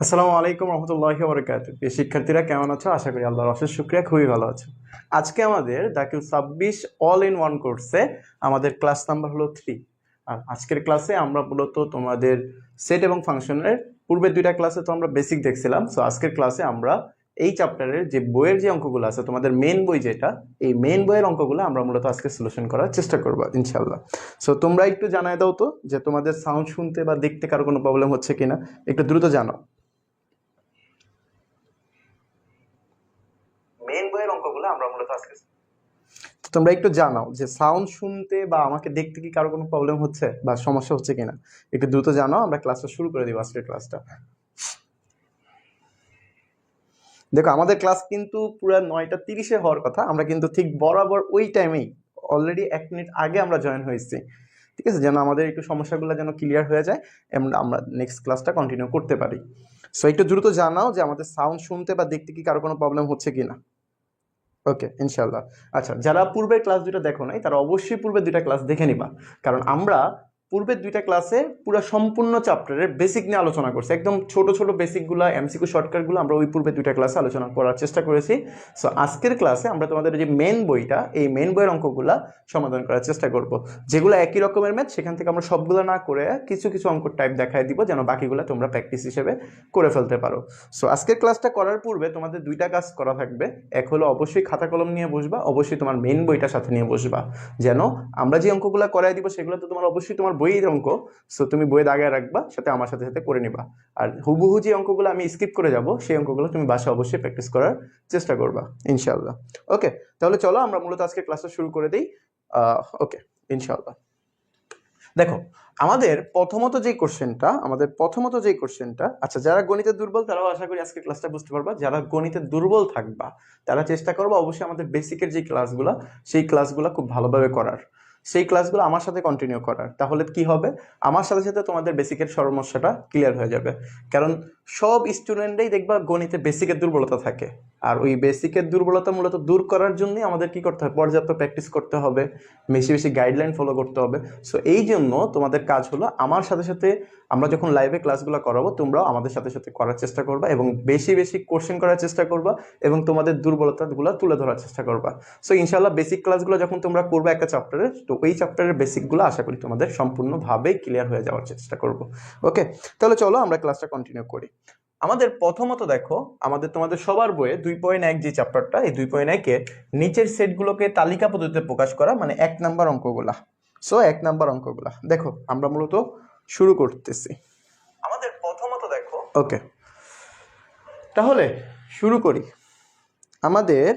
আসসালামু আলাইকুম রহমতুল্লাহি ওয়া বারাকাতুহু। প্রিয় শিক্ষার্থীরা কেমন আছো? আশা করি আল্লাহর অশেষ শুকরিয়া খুবই ভালো আছো। আজকে আমাদের দাখিল 26 অল ইন ওয়ান কোর্সে আমাদের ক্লাস নাম্বার হলো 3। আর আজকের ক্লাসে আমরা মূলত তোমাদের সেট এবং ফাংশনের পূর্বের দুইটা ক্লাসে তো আমরা বেসিক দেখছিলাম। সো আজকের ক্লাসে আমরা এই চ্যাপ্টারের যে বইয়ের যে অঙ্কগুলো আছে, তোমাদের মেইন বই যেটা, এই মেইন বইয়ের অঙ্কগুলো আমরা মূলত আজকে সলিউশন করার চেষ্টা করবো ইনশাআল্লাহ। সো তোমরা একটু জানায় দাও তো যে তোমাদের সাউন্ড শুনতে বা দেখতে কারো কোনো প্রবলেম হচ্ছে কিনা, একটু দ্রুত জানাও। মেইন বইয়ের অঙ্কগুলো আমরা মূলত আজকে তোমরা একটু জানাও যে সাউন্ড শুনতে বা আমাকে দেখতে কি কারো কোনো প্রবলেম হচ্ছে বা সমস্যা হচ্ছে কিনা, একটু দ্রুত জানাও। আমরা ক্লাসটা শুরু করে দিব আজকের ক্লাসটা। দেখো আমাদের ক্লাস কিন্তু পুরো 9:30 হওয়ার কথা, আমরা কিন্তু ঠিক বরাবর ওই টাইমেই অলরেডি 1 মিনিট আগে আমরা জয়েন হয়েছি। ঠিক আছে, যেন আমাদের একটু সমস্যাগুলো যেন ক্লিয়ার হয়ে যায় এবং আমরা নেক্সট ক্লাসটা কন্টিনিউ করতে পারি। সো একটু দ্রুত জানাও যে আমাদের সাউন্ড শুনতে বা দেখতে কি কারো কোনো প্রবলেম হচ্ছে কিনা। ওকে ইনশাল্লাহ। আচ্ছা, যারা পূর্বের ক্লাস দুটো দেখো নাই তারা অবশ্যই পূর্বের দুইটা ক্লাস দেখে নিবা, কারণ আমরা পূর্বের দুইটা ক্লাসে পুরো সম্পূর্ণ চ্যাপ্টারের বেসিক নিয়ে আলোচনা করছি। একদম ছোট ছোট বেসিকগুলো, এমসিকিউ শর্টকাটগুলো আমরা ওই পূর্বের দুইটা ক্লাসে আলোচনা করার চেষ্টা করেছি। সো আজকের ক্লাসে আমরা তোমাদের যে মেন বইটা, এই মেন বইয়ের অঙ্কগুলা সমাধান করার চেষ্টা করব। যেগুলো একই রকমের ম্যাথ, সেখান থেকে আমরা সবগুলো না করে কিছু কিছু অঙ্ক টাইপ দেখাই দিব, যেন বাকিগুলো তোমরা প্র্যাকটিস হিসেবে করে ফেলতে পারো। সো আজকের ক্লাসটা করার পূর্বে তোমাদের দুইটা কাজ করা থাকবে। এক হলো অবশ্যই খাতা কলম নিয়ে বসবা, অবশ্যই তোমার মেন বইটা সাথে নিয়ে বসবা, যেন আমরা যে অঙ্কগুলো করাই দিব সেগুলো তো তোমার অবশ্যই তোমার বইয়ের অঙ্ক। সো তুমি বইয়ে দাগায় রাখবা, সাথে আমার সাথে সাথে করে নিবা। আর হুবহু যে অঙ্কগুলো আমি স্কিপ করে যাব, সেই অঙ্কগুলো তুমি বাসায় অবশ্যই প্র্যাকটিস করার চেষ্টা করবা ইনশাআল্লাহ। ওকে, তাহলে চলো আমরা মূলত আজকে ক্লাসটা শুরু করে দিই। ওকে ইনশাআল্লাহ। দেখো আমাদের প্রথমত যে কোশ্চেনটা, আচ্ছা যারা গণিতে দুর্বল তারাও আশা করি আজকে ক্লাসটা বুঝতে পারবা। যারা গণিতে দুর্বল থাকবা তারা চেষ্টা করবা অবশ্যই আমাদের বেসিকের যে ক্লাসগুলো, সেই ক্লাসগুলো খুব ভালোভাবে করার, সেই ক্লাসগুলো আমার সাথে কন্টিনিউ করার। তাহলে কি হবে, আমার সাথে সাথে তোমাদের বেসিকের সমস্যাটা ক্লিয়ার হয়ে যাবে। কারণ সব স্টুডেন্টরাই দেখবা গণিতে বেসিকের দুর্বলতা থাকে, আর ওই বেসিকের দুর্বলতা মূলত দূর করার জন্যই আমাদের কি করতে হবে, পর্যাপ্ত প্র্যাকটিস করতে হবে, বেশি বেশি গাইডলাইন ফলো করতে হবে। সো এই জন্য তোমাদের কাজ হলো আমার সাথে সাথে আমরা যখন লাইভে ক্লাসগুলো করাবো, তোমরাও আমাদের সাথে সাথে করার চেষ্টা করবা এবং বেশি বেশি কোশ্চেন করার চেষ্টা করবা এবং তোমাদের দুর্বলতাগুলো তুলে ধরার চেষ্টা করবা। সো ইনশাআল্লাহ বেসিক ক্লাসগুলো যখন তোমরা করবে একটা চ্যাপ্টারে, তো ওই চ্যাপ্টারের বেসিকগুলো আশা করি তোমাদের সম্পূর্ণভাবে ক্লিয়ার হয়ে যাওয়ার চেষ্টা করবো। ওকে, তাহলে চলো আমরা ক্লাসটা কন্টিনিউ করি। আমাদের প্রথমত দেখো, তোমাদের সবার বইয়ে 2.1 যে চ্যাপ্টারটা, এই 2.1-এ নিচের সেটগুলোকে তালিকা পদ্ধতিতে প্রকাশ করা, মানে 1 নাম্বার অঙ্কগুলা। সো 1 নাম্বার অঙ্কগুলা দেখো আমরা মূলত শুরু করতেছি। আমাদের প্রথমত দেখো, ওকে তাহলে শুরু করি। আমাদের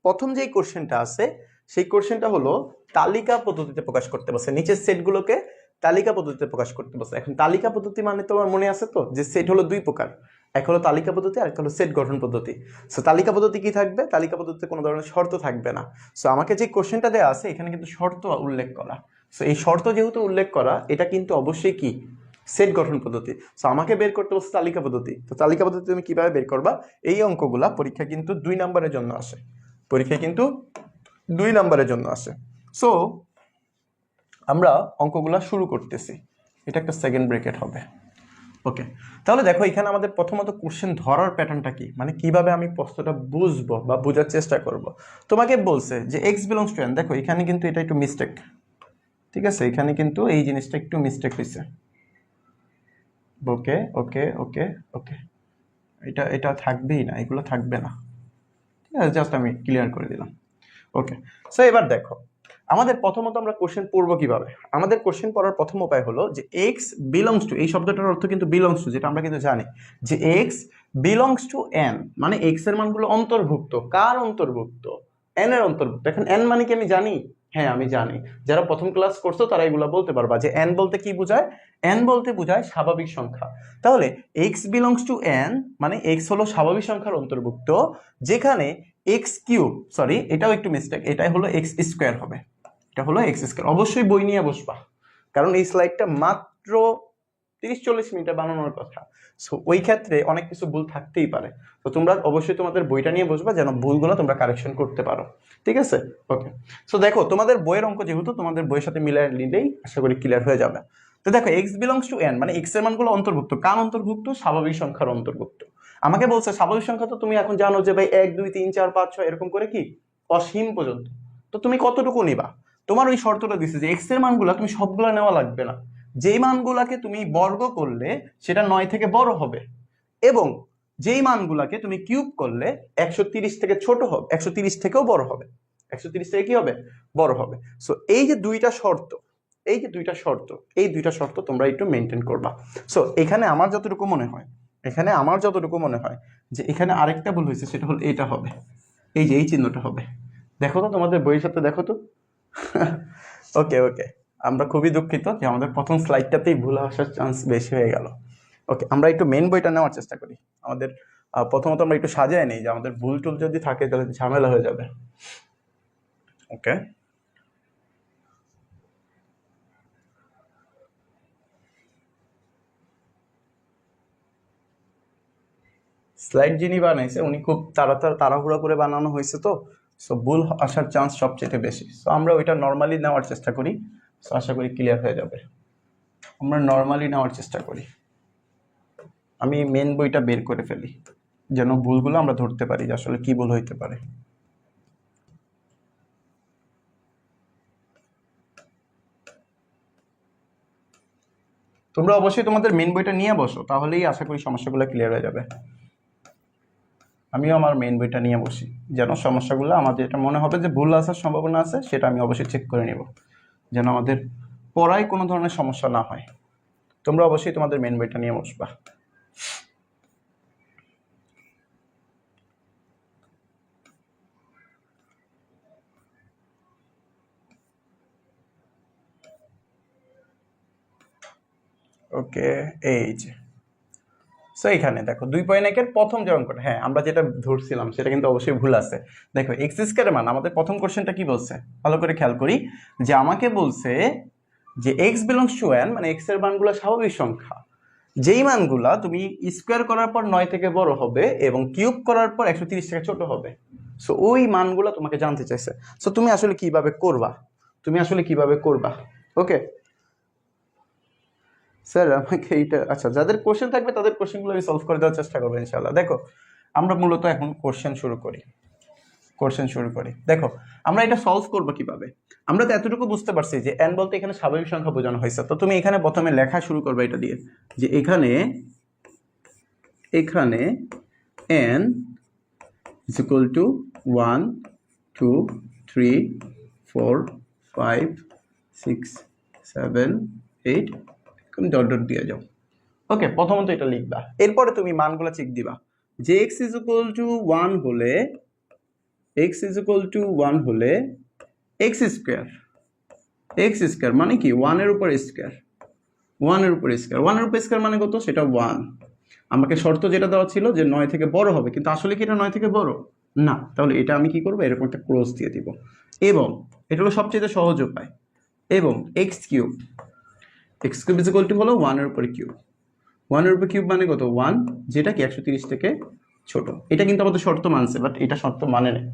প্রথম যেই কোশ্চেনটা আছে, সেই কোশ্চেনটা হলো তালিকা পদ্ধতিতে প্রকাশ করতে বলছে, নিচের সেটগুলোকে তালিকা পদ্ধতিতে প্রকাশ করতে বলছে। এখন তালিকা পদ্ধতি মানে তোমার মনে আছে তো যে সেট হলো দুই প্রকার, এক হলো তালিকা পদ্ধতি আর এক হলো সেট গঠন পদ্ধতি। সো তালিকা পদ্ধতি কি থাকবে, তালিকা পদ্ধতিতে কোনো ধরনের শর্ত থাকবে না। সো আমাকে যে কোশ্চেনটা দেওয়া আছে এখানে কিন্তু শর্ত উল্লেখ করা। সো এই শর্ত যেহেতু উল্লেখ করা, এটা কিন্তু অবশ্যই কি সেট গঠন পদ্ধতি। সো আমাকে বের করতে বলছে তালিকা পদ্ধতি। তো তালিকা পদ্ধতি তুমি কিভাবে বের করবা, এই অঙ্কগুলা পরীক্ষা কিন্তু 2 নাম্বারের জন্য আসে, পরীক্ষায় কিন্তু 2 নাম্বারের জন্য আসে। সো আমরা অঙ্কগুলা শুরু করতেছি, এটা একটা সেকেন্ড ব্রেকেট হবে। ওকে, তাহলে দেখো এখানে আমাদের প্রথমত কোশ্চেন ধরার প্যাটার্নটা কি, মানে কিভাবে আমি প্রশ্নটা বুঝবো বা বোঝার চেষ্টা করব। তোমাকে বলছে যে এক্স বিলংস টু এন, দেখো এখানে কিন্তু এটা একটু মিস্টেক, ঠিক আছে, এখানে কিন্তু এই জিনিসটা একটু মিস্টেক হয়েছে। ওকে ওকে ওকে ওকে, এটা এটা থাকবেই না, এগুলো থাকবে না, ঠিক আছে, জাস্ট আমি ক্লিয়ার করে দিলাম। ওকে, সো এবার দেখো আমাদের প্রথমত আমরা কোশ্চেন পড়বো কিভাবে। আমাদের কোশ্চেন পড়ার প্রথম উপায় হলো যে এক্স বিলংস টু, এই শব্দটার অর্থ কিন্তু বিলংস টু, যেটা আমরা কিন্তু জানি যে এক্স বিলংস টু এন, মানে এক্স এর মানগুলো অন্তর্ভুক্ত, কার অন্তর্ভুক্ত, এন এর অন্তর্ভুক্ত। এখন এন মানে কি আমি জানি, হ্যাঁ আমি জানি, যারা প্রথম ক্লাস করছো তারা এগুলো বলতে পারবা যে এন বলতে কি বোঝায়, এন বলতে বোঝায় স্বাভাবিক সংখ্যা। তাহলে এক্স বিলংস টু এন মানে এক্স হলো স্বাভাবিক সংখ্যার অন্তর্ভুক্ত, যেখানে এক্স কিউব, সরি এটাও একটু মিস্টেক, এটাই হলো এক্স স্কোয়ার হবে, এটা হলো এক্স স্কোয়ার। অবশ্যই বই নিয়ে বসবা, কারণ এই স্লাইডটা মাত্র 30-40 মিনিটে বানানোর কথা। সো ওই ক্ষেত্রে অনেক কিছু ভুল থাকতেই পারে, তো তোমরা অবশ্যই তোমাদের বইটা নিয়ে বসবা যেন ভুলগুলো তোমরা কারেকশন করতে পারো, ঠিক আছে। ওকে, সো দেখো তোমাদের বইয়ের অঙ্ক যেহেতু তোমাদের বইয়ের সাথে মিলিয়ে নিলেই আশা করি ক্লিয়ার হয়ে যাবে। তো দেখো এক্স বিলংস টু এন মানে এক্স এর মানগুলো অন্তর্ভুক্ত, কার অন্তর্ভুক্ত? স্বাভাবিক সংখ্যার অন্তর্ভুক্ত। আমাকে বলছে স্বাভাবিক সংখ্যা তো তুমি এখন জানো যে ভাই 1 2 3 4 5 6 এরকম করে কি অসীম পর্যন্ত। তো তুমি কতটুকু নিবা? তোমার ওই শর্তটা দিছে যে এক্স এর মানগুলা তুমি সবগুলা নেওয়া লাগবে না, যেই মানগুলাকে তুমি বর্গ করলে সেটা 9 থেকে বড় হবে, এবং যেই মানগুলাকে তুমি কিউব করলে 130 থেকে ছোট হবে, 130 থেকেও বড় হবে, 130 থেকে কি হবে? বড় হবে। সো এই যে দুইটা শর্ত, এই যে দুইটা শর্ত, এই দুইটা শর্ত তোমরা একটু মেনটেন করবা। সো এখানে আমার যতটুকু মনে হয়, এখানে আমার যতটুকু মনে হয় যে এখানে আরেকটা ভুল হয়েছে, সেটা হলো এটা হবে, এই যে এই চিহ্নটা হবে। দেখো তো তোমাদের বইয়ের সাথে, দেখো তো। ওকে ওকে, আমরা খুবই দুঃখিত যে আমাদের প্রথম স্লাইডটাতেই ভুল আসার চান্স বেশি হয়ে গেল। ওকে, আমরা একটু মেন বইটা নেওয়ার চেষ্টা করি। আমাদের প্রথমত আমরা একটু সাজায় নেই, যে আমাদের ভুল টুল যদি থাকে তাহলে ঝামেলা হয়ে যাবে। ওকে, স্লাইড যিনি বানাইছে উনি খুব তাড়াহুড়া করে বানানো হয়েছে, তো সো ভুল আসার চান্স সবচেয়ে বেশি। সো আমরা ওইটা নর্মালি নেওয়ার চেষ্টা করি, সো আশা করি ক্লিয়ার হয়ে যাবে। আমরা নর্মালি নেওয়ার চেষ্টা করি। আমি মেন বইটা বের করে ফেলি যেন ভুলগুলো আমরা ধরতে পারি যে আসলে কি ভুল হইতে পারে। তোমরা অবশ্যই তোমাদের মেন বইটা নিয়ে বসো, তাহলেই আশা করি সমস্যাগুলো ক্লিয়ার হয়ে যাবে। আমিও আমার মেন বইটা নিয়ে বসি, যেন সমস্যাগুলো আমাদের যেটা মনে হবে যে ভুল আসার সম্ভাবনা আছে সেটা আমি অবশ্যই চেক করে নেব, যেন আমাদের পড়ায় কোনো ধরনের সমস্যা না হয়। তোমরা অবশ্যই তোমাদের মেন বইটা নিয়ে বসবা। ওকে, এই যে সো এখানে দেখো 2.1 এর প্রথম যে অঙ্কটা, হ্যাঁ আমরা যেটা ধরছিলাম সেটা কিন্তু অবশ্যই ভুল আছে। দেখো এক্স স্কয়ারের মান, আমাদের প্রথম কোশ্চেনটা কি বলছে ভালো করে খেয়াল করি, যে আমাকে বলছে যে এক্স বিলংস টু এন মানে এক্স এর মানগুলো স্বাভাবিক সংখ্যা, যেই মানগুলা তুমি স্কোয়ার করার পর 9 থেকে বড় হবে এবং কিউব করার পর 130 থেকে ছোট হবে। সো ওই মানগুলো তোমাকে জানতে চাইছে। সো তুমি আসলে কিভাবে করবা, তুমি আসলে কিভাবে করবা? ওকে স্যার, আমাকে এইটা, আচ্ছা যাদের কোশ্চেন থাকবে তাদের কোশ্চেনগুলো আমি সলভ করে দেওয়ার চেষ্টা করবো ইনশাল্লাহ। দেখো আমরা মূলত এখন কোশ্চেন শুরু করি। দেখো আমরা এটা সলভ করবো কিভাবে। আমরা তো এতটুকু বুঝতে পারছি যে n বলতে এখানে স্বাভাবিক সংখ্যা বোঝানো হয়েছে। তো তুমি এখানে প্রথমে লেখা শুরু করবে এটা দিয়ে, যে এখানে n is equal to 1 2 3 4 5 6 7 8, dot dot দিয়ে যাও। ওকে, প্রথমত এটা লিখবা, এরপরে তুমি মানগুলো চেক দিবা, যে x is equal to 1 হলে x স্কয়ার মানে কি 1 এর উপর স্কয়ার, 1 এর উপর স্কয়ার মানে কত? সেটা 1। আমাকে শর্ত যেটা দেওয়া ছিল যে 9 থেকে বড় হবে, কিন্তু আসলে কি এটা 9 থেকে বড় না, তাহলে এটা আমি কি করব, এরকম একটা ক্রস দিয়ে দিব। এবং এটা হলো সবচেয়ে সহজ উপায়। এবং x cube is equal two হলো 1 এর উপর কিউব, 1 এর উপর কিউব মানে কত? 1, যেটা কি 130 থেকে ছোট। এটা কিন্তু আমাদের শর্ত মানছে, বাট এটা শর্ত মানে নেই।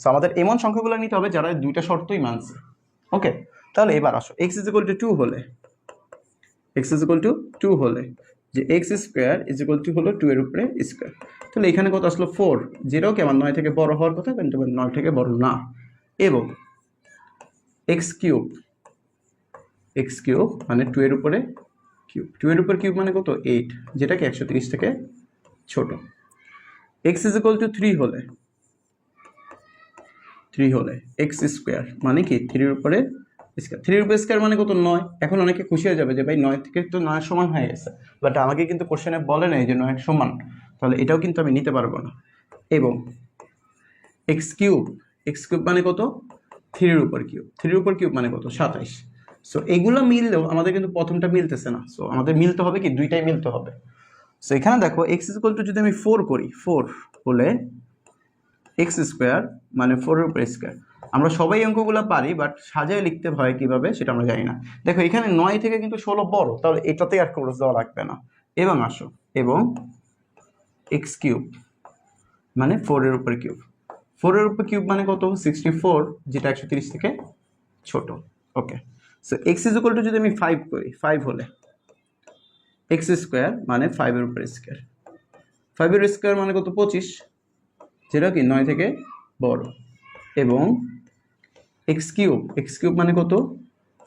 সো আমাদের এমন সংখ্যাগুলো নিতে হবে যারা দুইটা শর্তই মানছে। ওকে, তাহলে এবার আসো x ইজ ইকুয়াল টু 2 হলে যে x square is equal two হলো 2 এর উপরে স্কয়ার। তাহলে এখানে কত আসলো? 4, যেটাও কি আমার 9 থেকে বড় হওয়ার কথা, কিন্তু 9 থেকে বড় না। এবং x কিউব মানে 2 এর উপরে কিউব, 2 এর উপর কিউব মানে কত? 8, যেটা কি 130 থেকে ছোট। x ইজ ইকুয়াল টু 3 হলে x স্কয়ার মানে কি 3 এর উপরে স্কয়ার, 3 এর উপরে স্কয়ার মানে কত? 9। এখন অনেকে খুশি হয়ে যাবে যে ভাই 9 থেকে তো 9 সমান হয়ে গেছে, বাট আমাকে কিন্তু কোশ্চেনে বলে নাই যে 9 সমান, তাহলে এটাও কিন্তু আমি নিতে পারবো না। এবং x কিউব মানে কত? 3 এর উপর কিউব মানে কত? 27। সো এগুলো মিললেও আমাদের কিন্তু প্রথমটা মিলতেছে না, সো আমাদের মিলতে হবে কি, দুইটাই মিলতে হবে। সো এখানে দেখো x ইজ ইকুয়াল টু যদি আমি 4 করি, 4 হলে x স্কয়ার মানে 4 এর উপর স্কয়ার। আমরা সবাই অঙ্কগুলো পারি, বাট সাজায় লিখতে হয় কিভাবে সেটা আমরা জানি না। দেখো এখানে 9 থেকে কিন্তু 16 বড়, তাহলে এটাতে আর ক্রস দেওয়া লাগবে না। এবং আসো, এবং x কিউব মানে 4 এর উপর কিউব, 4 এর উপর কিউব মানে কত? 64, যেটা 130 থেকে ছোট। Okay, so x is equal to যদি আমি 5 করি, 5 হলে এক্স স্কোয়ার মানে 5 এর উপর স্কোয়ার, 5 এর স্কোয়ার মানে কত 25, যেটা কি 9 থেকে বড়, এবং এক্স কিউব মানে কত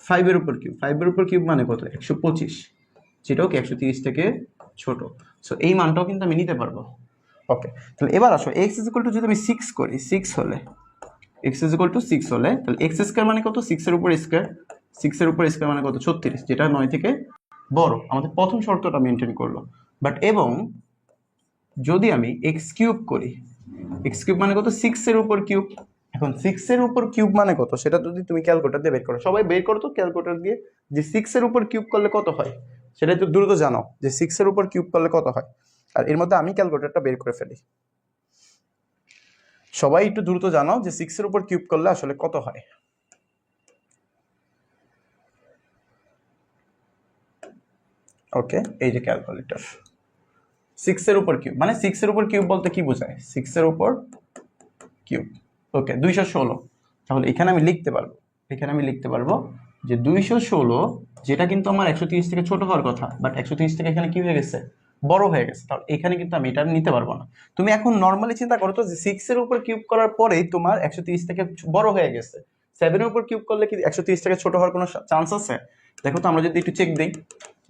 5 এর উপর কিউব, 5 এর উপর কিউব মানে কত 125, যেটাও কি 130 থেকে ছোট। সো এই মানটাও কিন্তু আমি নিতে পারবো। ওকে, তাহলে এবার আসো এক্স ইজ ইকুয়াল টু যদি আমি 6 করি, 6 হলে এক্স ইজ ইকুয়াল টু 6 হলে তাহলে এক্স স্কোয়ার মানে কত 6 এর উপর স্কোয়ার, 6 এর উপর স্কোয়ার মানে কত 36, যেটা 9 থেকে বড়। আমাদের প্রথম শর্তটা মেনটেন করলো। বাট এবং যদি আমি এক্স কিউব করি, এক্স কিউব মানে কত 6 এর উপর কিউব, এখন 6 এর উপর কিউব মানে কত সেটা যদি তুমি ক্যালকুলেটর দিয়ে বের করো, সবাই বের করো তো ক্যালকুলেটর দিয়ে, যে 6 এর উপর কিউব করলে কত হয় সেটা একটু দ্রুত জানো, যে 6 এর উপর কিউব করলে কত হয়। আর এর মধ্যে আমি ক্যালকুলেটরটা বের করে ফেলি, সবাই একটু দ্রুত জানো যে 6 এর উপর কিউব করলে আসলে কত হয়। ওকে, এই যে ক্যালকুলেটর, 6 এর উপর কিউব মানে 6 এর উপর কিউব বলতে কি বোঝায়, 6 এর উপর কিউব। ওকে, 216। তাহলে এখানে আমি লিখতে পারবো, এখানে আমি লিখতে পারবো যে 216, যেটা কিন্তু আমার 130 থেকে ছোট হওয়ার কথা, বাট 130 থেকে এখানে কি হয়ে গেছে বড় হয়ে গেছে। তাহলে এখানে কিন্তু আমি এটা নিতে পারবো না। তুমি এখন নর্মালি চিন্তা করো তো যে 6 এর উপর কিউব করার পরেই তোমার 130 থেকে বড় হয়ে গেছে, 7 এর উপর কিউব করলে কি 130 থেকে ছোট হওয়ার কোনো চান্স আছে? দেখো তো আমরা যদি একটু চেক দিই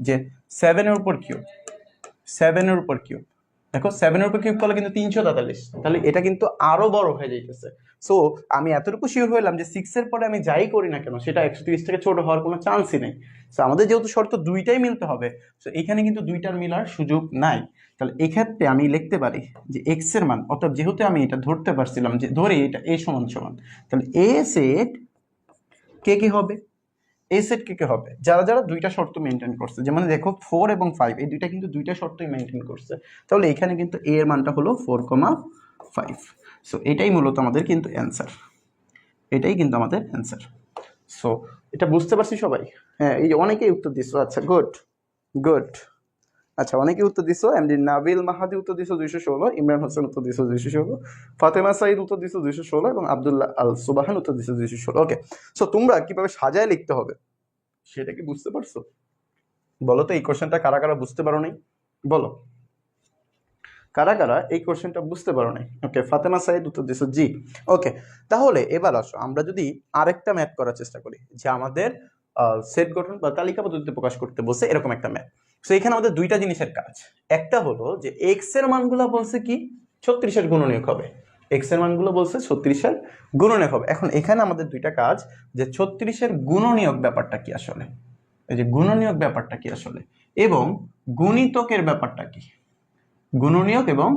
যে 7 এর উপর কিউব, 7 এর উপর কিউব, দেখো 7 এর উপর কিউব করলে কিন্তু 343, তাহলে এটা কিন্তু আরো বড় হয়ে যাইতেছে। সো আমি এতটুকু শিওর হইলাম যে 6 এর পরে আমি যাই করি না কেন সেটা 130 থেকে ছোট হওয়ার কোনো চান্সই নেই। সো আমাদের যেহেতু শর্ত দুইটাই মিলতে হবে, সো এখানে কিন্তু দুইটার মিলার সুযোগ নাই। তাহলে এই ক্ষেত্রে আমি লিখতে পারি যে এক্স এর মান, অর্থাৎ যেহেতু আমি এটা ধরতে পারছিলাম যে ধরি এটা এ সমান সমান, তাহলে এ সেট কে কি হবে, এই সেট কে কে হবে যারা যারা দুইটা শর্ত মেনটেন করছে, যেমন দেখো 4 এবং 5 এই দুইটা কিন্তু দুইটা শর্তই মেনটেন করছে। তাহলে এখানে কিন্তু এ এর মানটা হলো 4,5। সো এটাই মূলত আমাদের কিন্তু অ্যান্সার, এটাই কিন্তু আমাদের অ্যান্সার। সো এটা বুঝতে পারছি সবাই? হ্যাঁ, এই যে অনেকেই উত্তর দিছো, আচ্ছা গুড গুড। আচ্ছা, অনেকেই উত্তর দিছো, এমডি নাবিল মাহাদি উত্তর দিছো 216, ইমরান হোসেন উত্তর দিছো 216, ফাতেমা সাইদ উত্তর দিছো 216 এবং আব্দুল্লাহ আল সুবাহান উত্তর দিছো 216। ওকে, সো তোমরা কিভাবে সাজায় লিখতে হবে সেটা কি বুঝতে পারছো? বলো তো এই কোশ্চেনটা কারা কারা বুঝতে পারো নাই, বলো কারা কারা এই কোশ্চেনটা বুঝতে পারো নাই। ওকে, ফাতেমা সাইদ উত্তর দিছো জি। ওকে, তাহলে এবার আসো আমরা যদি আরেকটা ম্যাথ করার চেষ্টা করি, যে আমাদের সেট গঠন বা তালিকা পদ্ধতিতে প্রকাশ করতে বলছে এরকম একটা ম্যাথ। সো এখানে আমাদের দুইটা জিনিসের কাজ, একটা হলো যে এক্স এর মানগুলো বলছে কি 36 এর গুণনীয়ক হবে, এক্স এর মানগুলো বলছে 36 এর গুণনীয়ক হবে। এখন এখানে আমাদের দুইটা কাজ, যে 36 এর গুণনীয়ক ব্যাপারটা কি আসলে, এই যে গুণনীয়ক ব্যাপারটা কি আসলে, এবং গুণিতকের ব্যাপারটা কি, গুণনীয়ক এবং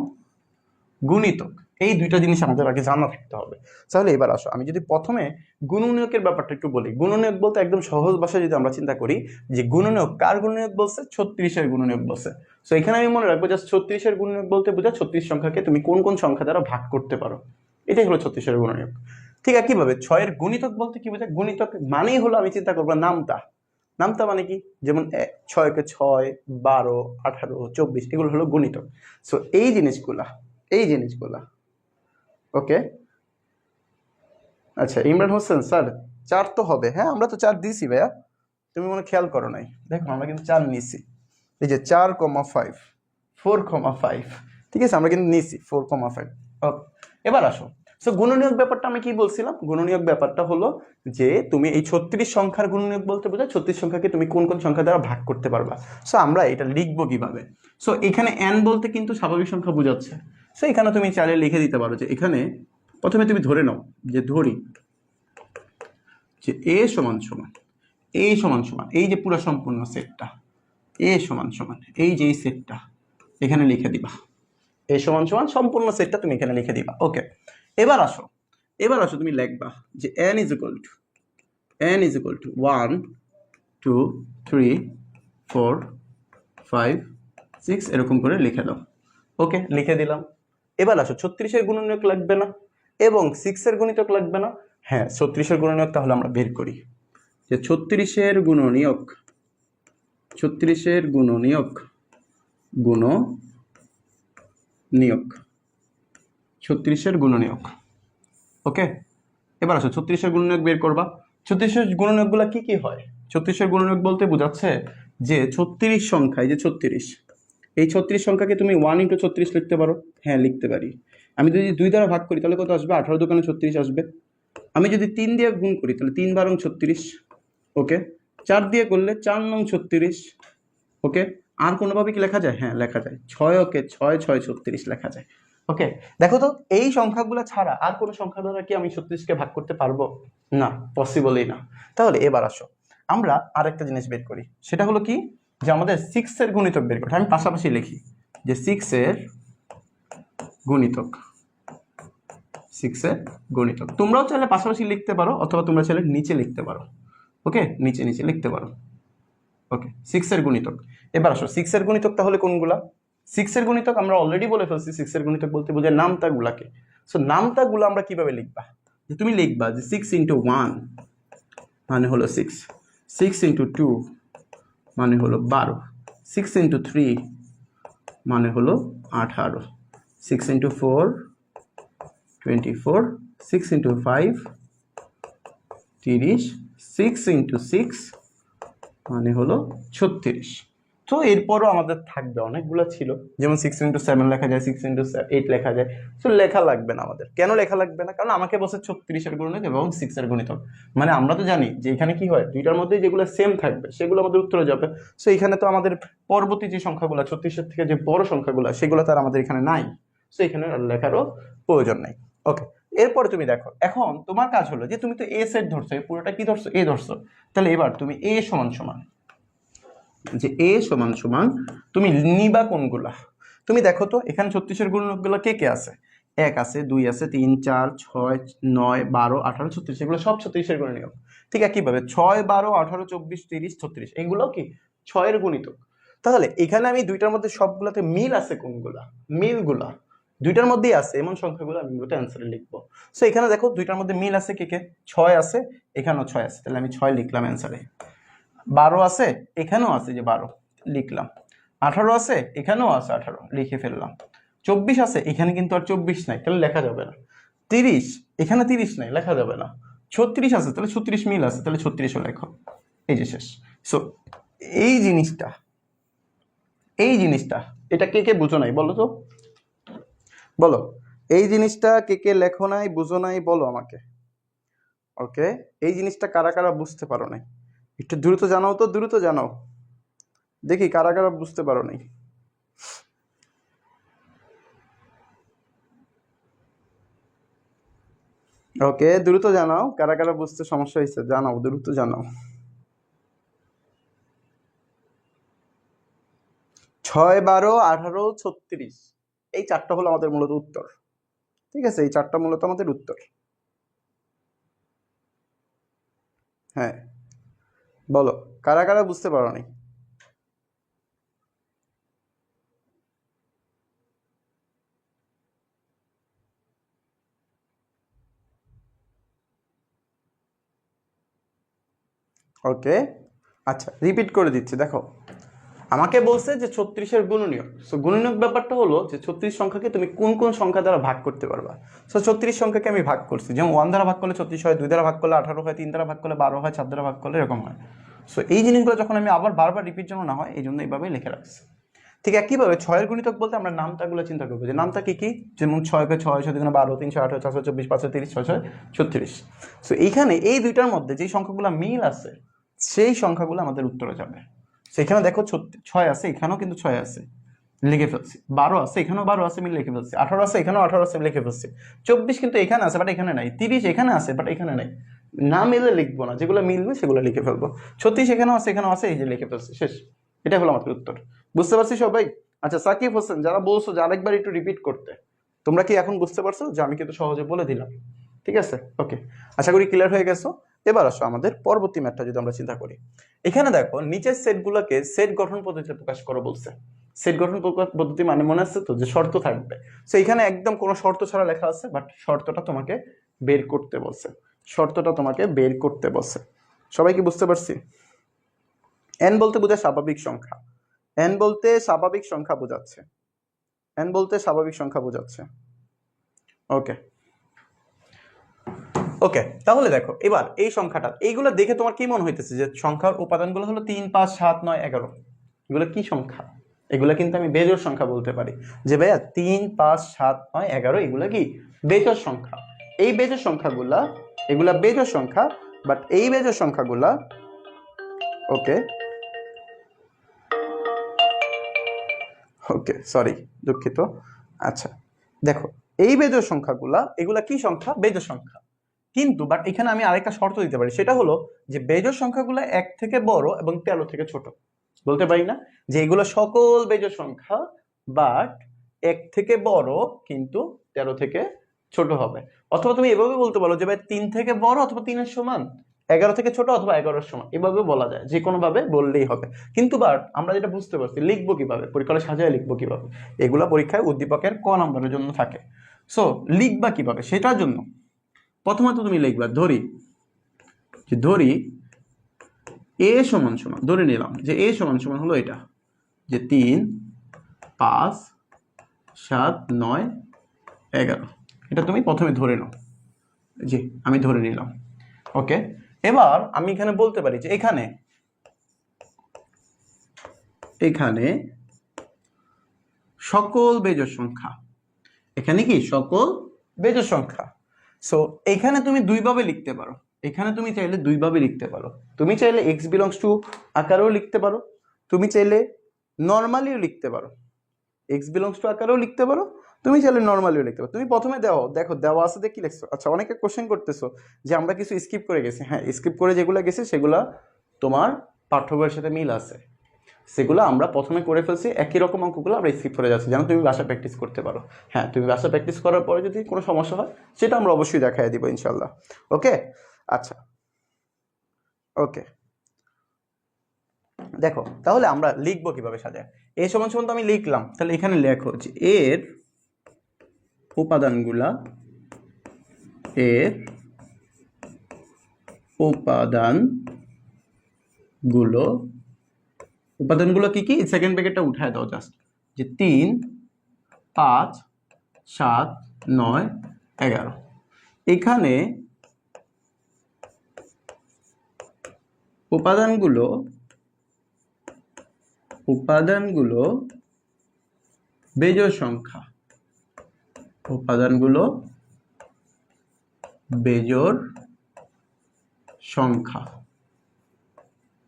গুণিতক, এই দুইটা জিনিস আমাদের আগে জানা থাকতে হবে। তাহলে এবার আসো আমি যদি প্রথমে গুণনীয়কের ব্যাপারটা একটু বলি। গুণনীয়ক বলতে একদম সহজ ভাষায় যদি আমরা চিন্তা করি যে গুণনীয়ক কার গুণনীয়ক বলছে, 36 এর গুণনীয়ক বলছে। সো এখানে আমি মনে রাখবো যে 36 এর গুণনীয়ক বলতে বোঝা 36 সংখ্যাকে তুমি কোন কোন সংখ্যা দ্বারা ভাগ করতে পারো, এটাই হলো 36 এর গুণনীয়ক। ঠিক আছে, কিভাবে 6 এর গুণিতক বলতে কি বোঝায়, গুণিতক মানেই হলো আমি চিন্তা করবো নামতা, নামতা মানে কি, যেমন 6 কে 6, 12, 18, 24 এগুলো হলো গুণিতক। সো এই জিনিসগুলা, এই জিনিসগুলা। ওকে, আচ্ছা ইমরান হোসেন স্যার 4 তো হবে, হ্যাঁ আমরা তো 4 দিছি ভাইয়া, তুমি মনে খেয়াল করো নাই, দেখো আমরা কিন্তু 4 নিছি, এই যে 4,5, 4,5, ঠিক আছে আমরা কিন্তু নিছি 4,5। ওকে, এবার আসো, সো গুণনীয়ক ব্যাপারটা আমি কি বলছিলাম, গুণনীয়ক ব্যাপারটা হলো যে তুমি এই 36 সংখ্যার গুণনীয়ক বলতে বোঝায় 36 সংখ্যাকে তুমি কোন কোন সংখ্যা দ্বারা ভাগ করতে পারবা। সো আমরা এটা লিখবো কিভাবে, সো এখানে n বলতে কিন্তু স্বাভাবিক সংখ্যা বোঝাচ্ছে। সো এখানে তুমি চাইলে লিখে দিতে পারো যে এখানে প্রথমে তুমি ধরে নাও, যে ধরি যে এ সমান সমান, এ সমান সমান এই যে পুরো সম্পূর্ণ সেটটা, এ সমান সমান এই যে এই সেটটা এখানে লিখে দিবা, এ সমান সমান সম্পূর্ণ সেটটা তুমি এখানে লিখে দিবা। ওকে, এবার আসো, এবার আসো তুমি লিখবা যে n ইজ ইকুয়াল টু 1 2 3 4 5 6 এরকম করে লিখে দাও। ওকে, লিখে দিলাম। এবার আসো 36 এর গুণনীয়ক লাগবে না এবং 6 এর গুণিতক লাগবে না, হ্যাঁ 36 এর গুণনীয়ক তাহলে আমরা বের করি, যে 36 এর গুণনীয়ক, 36 এর গুণনীয়ক, গুণনীয়ক, 36 এর গুণনীয়ক। ওকে, এবার আসো 36 এর গুণনীয়ক বের করবা। 36 এর গুণনীয়কগুলো কি কি হয়, 36-এর গুণনীয়ক বলতে বোঝাচ্ছে যে 36 সংখ্যা, এই যে 36, এই 36 সংখ্যাকে তুমি 1 × 36 লিখতে পারো। হ্যাঁ, লিখতে পারি। আমি যদি 2 দ্বারা ভাগ করি তাহলে কত আসবে? 18 দোকানে 36 আসবে। আমি যদি 3 দিয়ে গুণ করি তাহলে 3 12 36। ওকে, 4 দিয়ে করলে 4 9 36। ওকে, আর কোনোভাবে কি লেখা যায়? হ্যাঁ, লেখা যায়। 6, ওকে, 6 6 36 লেখা যায়। ওকে, দেখো তো এই সংখ্যাগুলো ছাড়া আর কোনো সংখ্যা দ্বারা কি আমি 36কে ভাগ করতে পারবো? না, পসিবলই না। তাহলে এবার আসো আমরা আরেকটা জিনিস বের করি, সেটা হলো কি, যে আমাদের 6 এর গুণিতক বের করতে। আমি পাশাপাশি লিখি যে 6 এর গুণিতক, 6 এর গুণিতক। তোমরাও চাইলে পাশাপাশি লিখতে পারো, অথবা তোমরা চাইলে নিচে লিখতে পারো। ওকে, নিচে নিচে লিখতে পারো। ওকে, 6 এর গুণিতক। এবার আসো 6 এর গুণিতক তাহলে কোনগুলা? 6 এর গুণিতক আমরা অলরেডি বলে ফেলছি, 6 এর গুণিতক বলতে বোঝায় নামতাগুলাকে। সো নামতাগুলো আমরা কিভাবে লিখবা? যে তুমি লিখবা যে 6 × 1 মানে হলো 6, 6 × 2 মানে হলো 12, 6 × 3 মানে হলো 18, 6 × 4 24, 6 × 5 30, 6 × 6 মানে হলো 36। তো এরপরও আমাদের থাকবে, অনেকগুলো ছিল, যেমন 6 × 7 লেখা যায়, 6 × 8 লেখা যায়। তো লেখা লাগবে না আমাদের। কেন লেখা লাগবে না? কারণ আমাকে বলছে 36 এর গুণিতক এবং 6 এর গুণিতক। মানে আমরা তো জানি যে এখানে কি হয়, দুইটার মধ্যে যেগুলো সেম থাকবে সেগুলো আমাদের উত্তরে যাবে। সো এখানে তো আমাদের পরবর্তী যে সংখ্যাগুলো 36 এর থেকে যে বড় সংখ্যাগুলো, সেগুলো তো আর আমাদের এখানে নাই। সো এখানে লেখারও প্রয়োজন নাই। ওকে, এরপরে তুমি দেখো, এখন তোমার কাজ হলো যে তুমি তো এ সেট ধরছো, পুরোটা কি ধরছো? এ ধরছো। তাহলে এবার তুমি এ সমান সমান, যে এ সমান সমান তুমি নিবা কোনগুলা? তুমি দেখো তো এখানে 36 এর গুণকগুলো কে কে আছে? 1 আছে, 2 আছে, 3 4 6 9 12 18 36, এগুলো সব 36 এর গুণনীয়ক। ঠিক একইভাবে 6 12 18 24 30 36, এগুলো কি 6 এর গুণিতক। তাহলে এখানে আমি দুইটার মধ্যে সবগুলোতে মিল আছে কোনগুলা? মিলগুলা দুইটার মধ্যেই আছে, এমন সংখ্যাগুলো আমি মূলত অ্যান্সারে লিখবো। সো এখানে দেখো দুইটার মধ্যে মিল আছে কে কে? 6 আছে, এখানেও 6 আছে, তাহলে আমি 6 লিখলাম অ্যান্সারে। 12 আছে, এখানেও আছে, যে 12 লিখলাম। 18 আছে, এখানেও আছে 18, লিখে ফেললাম। 24 আছে, এখানে কিন্তু আর 24 নাই, তাহলে লেখা যাবে না। 30, এখানে 30 নাই, লেখা যাবে না। 36 আছে, তাহলে 36 মিল আছে, তাহলে 36ও লেখো। এই যে শেষ। সো এই জিনিসটা, এই জিনিসটা এটা কে কে বুঝো নাই বলো তো? বলো, এই জিনিসটা কে কে লেখো নাই, বুঝো নাই, বলো আমাকে। ওকে, এই জিনিসটা কারা কারা বুঝতে পারো নাই একটু দ্রুত জানাও তো, দ্রুত জানাও, দেখি কারা কারা বুঝতে পারো নাই। ওকে, দ্রুত জানাও কারা কারা বুঝতে সমস্যা হয়েছে, জানাও, দ্রুত জানাও। 6 12 18 36, এই চারটা হলো আমাদের মূলত উত্তর। ঠিক আছে, এই চারটা মূলত আমাদের উত্তর। হ্যাঁ, বলো কারা কারা বুঝতে পারো নাই। ওকে, আচ্ছা রিপিট করে দিচ্ছি, দেখো আমাকে বলছে যে 36 এর গুণনীয়ক। সো গুণনীয়ক ব্যাপারটা হলো যে 36 সংখ্যাকে তুমি কোন কোন সংখ্যা দ্বারা ভাগ করতে পারবা। সো 36 সংখ্যাকে আমি ভাগ করছি, যেমন 1 দ্বারা ভাগ করলে 36 হয়, 2 দ্বারা ভাগ করলে 18 হয়, 3 দ্বারা ভাগ করলে 12 হয়, 4 দ্বারা ভাগ করলে এরকম হয়। সো এই জিনিসগুলো যখন আমি আবার বারবার রিপিট যেন না হয়, এই জন্য এইভাবে লিখে রাখছি। ঠিক একইভাবে 6 এর গুণিতক বলতে আমরা নামতাগুলো চিন্তা করবো, যে নামতা কি কি, যেমন 6 কে 6 6 2 12 3 18 4 24 5 30 6 6 36। সো এইখানে এই দুইটার মধ্যে যে সংখ্যাগুলো মিল আছে, সেই সংখ্যাগুলো আমাদের উত্তরে যাবে। সেখানে দেখো 6 আছে, এখানেও কিন্তু 6 আছে, লিখে ফেলছি। 12 আছে, এখানেও 12 আছে, মিল লিখে ফেলছি। 18 আছে, এখানেও 18 আছে, লিখে ফেলছি। 24 কিন্তু এখানে আছে, বাট এখানে নাই। 30 এখানে আছে, বাট এখানে নাই। না মিলে লিখবো না, যেগুলো মিলবে সেগুলো লিখে ফেলবো। 36 এখানেও আছে, এখানেও আছে, এই যে লিখে ফেলছি, শেষ। এটা হলো আমাদের উত্তর। বুঝতে পারছি সবাই? আচ্ছা সাকিব হোসেন, যারা বলছো যে আরেকবার একটু রিপিট করতে, তোমরা কি এখন বুঝতে পারছো যে আমি কিন্তু সহজে বলে দিলাম? ঠিক আছে, ওকে, আশা করি ক্লিয়ার হয়ে গেছো। এবার আসো আমাদের পরবর্তী ম্যাথটা যদি আমরা চিন্তা করি। এখানে দেখো নিচের সেটগুলোকে সেট গঠন পদ্ধতিতে প্রকাশ করো বলছে। সেট গঠন পদ্ধতি মানে মনে আছে তো, যে শর্ত থাকবে। সো এখানে একদম কোনো শর্ত ছাড়া লেখা আছে, বাট শর্তটা তোমাকে বের করতে বলছে। শর্তটা তোমাকে বের করতে বলছে। সবাই কি বুঝতে পারছি? এন বলতে বোঝায় স্বাভাবিক সংখ্যা। এন বলতে স্বাভাবিক সংখ্যা বোঝাচ্ছে। এন বলতে স্বাভাবিক সংখ্যা বোঝাচ্ছে। ওকে, ওকে, তাহলে দেখো এবার এই সংখ্যাটা, এইগুলো দেখে তোমার কি মনে হইতেছে যে সংখ্যার উপাদানগুলো হলো 3 5 7 9 11, এগুলো কি সংখ্যা? এগুলা কিন্তু আমি বেজোড় সংখ্যা বলতে পারি যে ভাইয়া 3 5 7 9 11 এগুলা কি বেজোড় সংখ্যা। এই বেজোড় সংখ্যাগুলা, এগুলা বেজোড় সংখ্যা, বাট এই বেজোড় সংখ্যাগুলা, ওকে ওকে সরি দুঃখিত। আচ্ছা দেখো, এই বেজোড় সংখ্যাগুলা, এগুলা কি সংখ্যা? বেজোড় সংখ্যা। কিন্তু বাট এখানে আমি আরেকটা শর্ত দিতে পারি, সেটা হলো যে বেজোড় সংখ্যাগুলো 1 থেকে বড় এবং 13 থেকে ছোট। বলতে পারি না যে এগুলো সকল বেজোড় সংখ্যা, বাট 1 থেকে বড় কিন্তু 13 থেকে ছোট হবে। অথবা তুমি এভাবে বলতে পারো যে ভাই 3 থেকে বড় অথবা 3 এর সমান, 11 থেকে ছোট অথবা 11 এর সমান, এভাবে বলা যায়, যে কোনো ভাবে বললেই হবে। কিন্তু বাট আমরা যেটা বুঝতে পারছি, লিখবো কিভাবে, পরীক্ষায় সাজায় লিখবো কিভাবে, এগুলা পরীক্ষায় উদ্দীপকের ক নম্বরের জন্য থাকে। সো লিখবা কিভাবে সেটার জন্য প্রথমত তুমি লিখবা, ধরি এ সমান সমান, ধরে নিলাম যে এ সমান সমান হলো এটা, যে 3 5 7 9 11, এটা তুমি প্রথমে ধরে নাও। জি আমি ধরে নিলাম। ওকে, এবার আমি এখানে বলতে পারি যে এখানে সকল বেজোড় সংখ্যা, এখানে কি সকল বেজোড় সংখ্যা। সো এখানে তুমি দুইভাবে লিখতে পারো, এখানে তুমি চাইলে দুইভাবে লিখতে পারো। তুমি চাইলে x বিলংস টু আকারেও লিখতে পারো, তুমি চাইলে নর্মালিও লিখতে পারো। x বিলংস টু আকারেও লিখতে পারো, তুমি চাইলে নর্মালিও লিখতে পারো। তুমি প্রথমে দেখো দেওয়া আছে দেখে কি লিখছো। আচ্ছা অনেকে কোশ্চেন করতেছো যে আমরা কিছু স্কিপ করে গেছি। হ্যাঁ, স্কিপ করে যেগুলো গেছে সেগুলা তোমার পাঠ্য বইয়ের সাথে মিল আছে, সেগুলো আমরা প্রথমে করে ফেলছি, একই রকম অঙ্কগুলো আমরা স্কিপ করে যাচ্ছি যেন তুমি বাসা প্র্যাকটিস করতে পারো। হ্যাঁ, তুমি বাসা প্র্যাকটিস করার পরে যদি কোনো সমস্যা হয় সেটা আমরা অবশ্যই দেখাই দিব ইনশাল্লাহ। ওকে, আচ্ছা ওকে, দেখো তাহলে আমরা লিখবো কিভাবে সাজায়। এ সমান সমান তো আমি লিখলাম, তাহলে এখানে লেখো যে এর উপাদানগুলো কি কি, সেকেন্ড ব্র্যাকেটটা উঠায় দাও জাস্ট, যে 3 5 7 9 11। এখানে উপাদানগুলো বেজোড় সংখ্যা,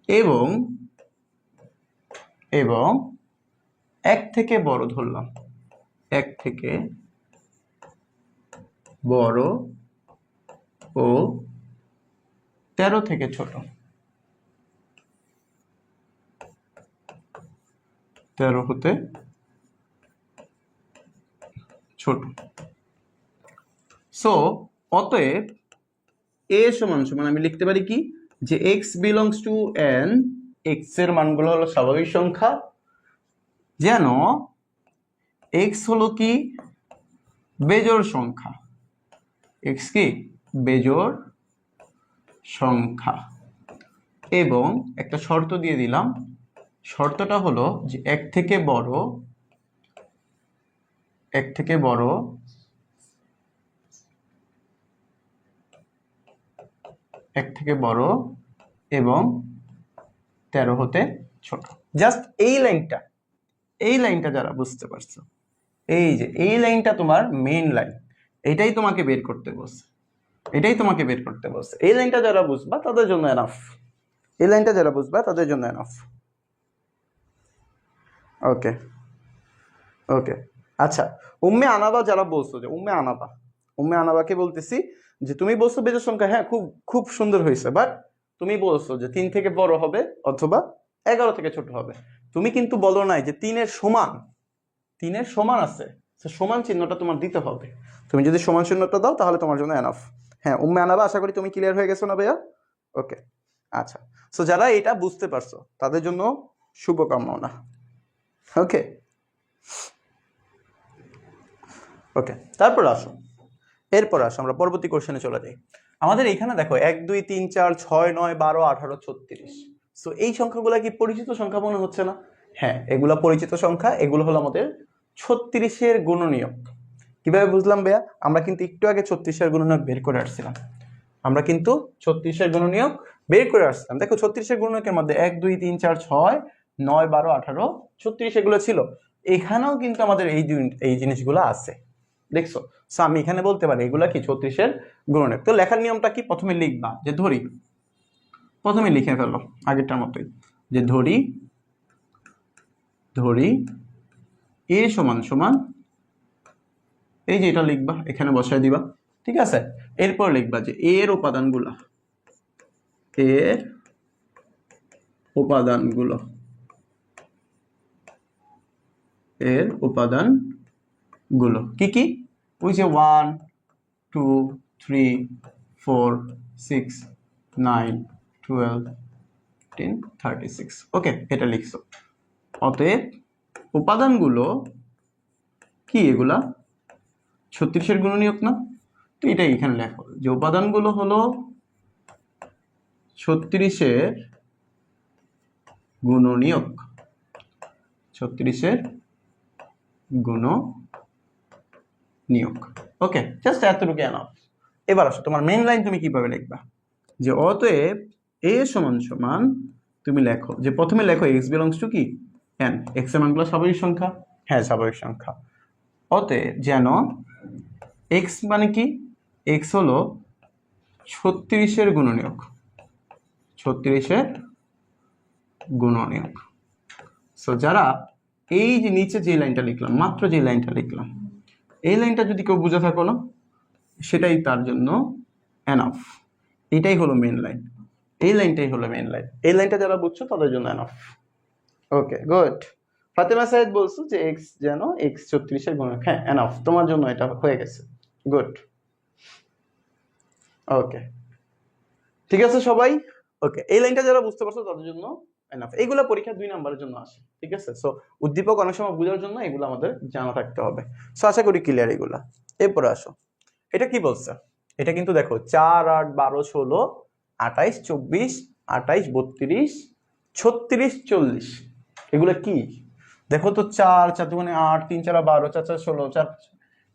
এবং 1 থেকে বড় ধরলাম, 1 থেকে বড় ও 13 থেকে ছোট, 13 হতে ছোট। সো অতএব এ সমান সমান আমি লিখতে পারি কি, যে x belongs to n, x এর মানগুলো হলো স্বাভাবিক সংখ্যা, যেন x হলো কি বেজোড় সংখ্যা, x কি বেজোড় সংখ্যা। এবং একটা শর্ত দিয়ে দিলাম, শর্তটা হলো যে 1 থেকে বড় এবং 13 হতে ছোট। জাস্ট এই লাইনটা যারা বুঝতে পারছো, এই যে এই লাইনটা তোমার মেইন লাইন, এটাই তোমাকে বের করতে বলছে, এই লাইনটা যারা বুঝবা তাদের জন্য এনাফ। ওকে ওকে, আচ্ছা উম্মে আনাবা যারা বলছো, যে উম্মে আনাবাকে বলতেছি যে তুমি বলছো বেজোড় সংখ্যা, হ্যাঁ খুব খুব সুন্দর হয়েছে, বাট তুমি বলছো যে 3 থেকে বড় হবে অথবা 11 থেকে ছোট হবে। তুমি কিন্তু বলো নাই যে 3 এর সমান আছে, সমান চিহ্নটা তোমার দিতে হবে। তুমি যদি সমান চিহ্নটা দাও তাহলে তোমার জন্য এনাফ। হ্যাঁ উম্মে আনাবা, আশা করি তুমি ক্লিয়ার হয়ে গেছো না ভাইয়া? ওকে আচ্ছা, সো যারা এটা বুঝতে পারছো তাদের জন্য শুভকামনা। ওকে ওকে, এরপর আসো আমরা পরবর্তী কোশ্চেনে চলে যাই। আমাদের এখানে দেখো 1 2 3 4 6 9 12 18 36। সো এই সংখ্যাগুলো কি পরিচিত সংখ্যা মনে হচ্ছে না? হ্যাঁ, এগুলা পরিচিত সংখ্যা, এগুলো হলো আমাদের 36-এর গুণনীয়ক। কিভাবে বুঝলাম ভাইয়া? আমরা কিন্তু একটু আগে 36-এর গুণনীয়ক বের করে আসছিলাম। আমরা কিন্তু 36-এর গুণনীয়ক বের করে আসলাম। দেখো 36-এর গুণনীয়কের মধ্যে 1 2 3 4 6 9 12 18 36 এগুলো ছিল। এখানেও কিন্তু আমাদের এই জিনিসগুলো আছে, দেখছো? সো আমি এখানে বলতে পারি এগুলা কি 36-এর গুণনীয়ক। তো লেখার নিয়মটা কি? প্রথমে লিখবা যে ধরি, প্রথমে লিখে ফেলো আগেরটার মতোই, যে ধরি এ সমান সমান, এই যে এটা লিখবা এখানে বসায় দিবা, ঠিক আছে? এরপর লিখবা যে এর উপাদানগুলো কি কি? ওই যে 1 2 3 4 6 9 12 10 36, ওকে, এটা লিখছো। অতএব উপাদানগুলো কি? এগুলা 36-এর গুণনীয়ক না? তো এটাই এখানে লেখো যে উপাদানগুলো হলো 36-এর গুণনীয়ক, 36-এর গুণনীয়ক। ওকে, জাস্ট এতটুকু এনাফ। এবার আসো তোমার মেইন লাইন তুমি কিভাবে লিখবা, যে অতএব এ সমান সমান, তুমি লেখো যে প্রথমে লেখো x বিলংস টু কি n, x এর মানগুলো স্বাভাবিক সংখ্যা, হ্যাঁ স্বাভাবিক সংখ্যা। অতএব যেন x মানে কি? x হলো 36-এর গুণনীয়ক, 36-এর গুণনীয়ক। সো যারা এই যে নিচে যে লাইনটা লিখলাম, মাত্র যে লাইনটা লিখলাম, এই লাইনটা যদি কেউ বুঝে থাকো না, সেটাই তার জন্য এনাফ। এটাই হলো মেন লাইন, এই লাইনটাই হলো মেন লাইন। এই লাইনটা যারা বুঝছো তাদের জন্য এনাফ। ওকে, গুড। ফাতেমা সাইদ বলছো যে এক্স যেন x 36-এর গুণনীয়ক, হ্যাঁ এনাফ, তোমার জন্য এটা হয়ে গেছে। গুড, ওকে, ঠিক আছে সবাই। ওকে, এই লাইনটা যারা বুঝতে পারছো তাদের জন্য এনাফ। এইগুলা পরীক্ষা 2 নাম্বারের জন্য আসে, ঠিক আছে? সো উদ্দীপক অনেক সময় বোঝার জন্য এগুলো আমাদের জানা থাকতে হবে। সো আশা করি ক্লিয়ার এগুলা। এরপরে আসো, এটা কি বলছে? এটা কিন্তু দেখো 4 8 12 16 28 24 28 32 36 40, এগুলা কি? দেখো তো 4 4 দুগুণে 8 3 4 12 4 4 16 4,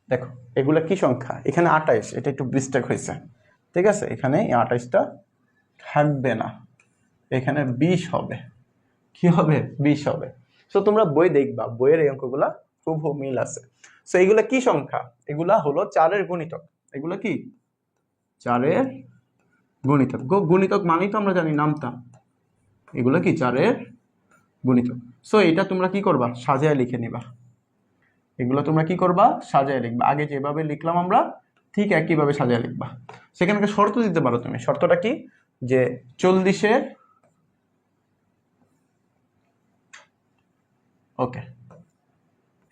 দেখো এগুলা কি সংখ্যা? এখানে 28, এটা একটু মিস্টেক হয়েছে, ঠিক আছে? এখানে এই 28টা থাকবে না, এখানে 20 হবে। কি হবে? 20 হবে। সো তোমরা বই দেখবা, বইয়ের এই অঙ্কগুলা খুব মিল আছে। সো এগুলা কি সংখ্যা? এগুলা হলো 4-এর গুণিতক। এগুলা কি? 4-এর গুণিতক। গুণিতক মানেই তো আমরা জানি নামতা, এগুলা কি? 4-এর গুণিতক। সো এটা তোমরা কি করবা? সাজায় লিখে নিবা। এগুলো তোমরা কি করবা? সাজায় লিখবা। আগে যেভাবে লিখলাম আমরা ঠিক একইভাবে সাজায় লিখবা। সেখানে শর্ত দিতে পারো তুমি। শর্তটা কি? যে 40-এর, ওকে,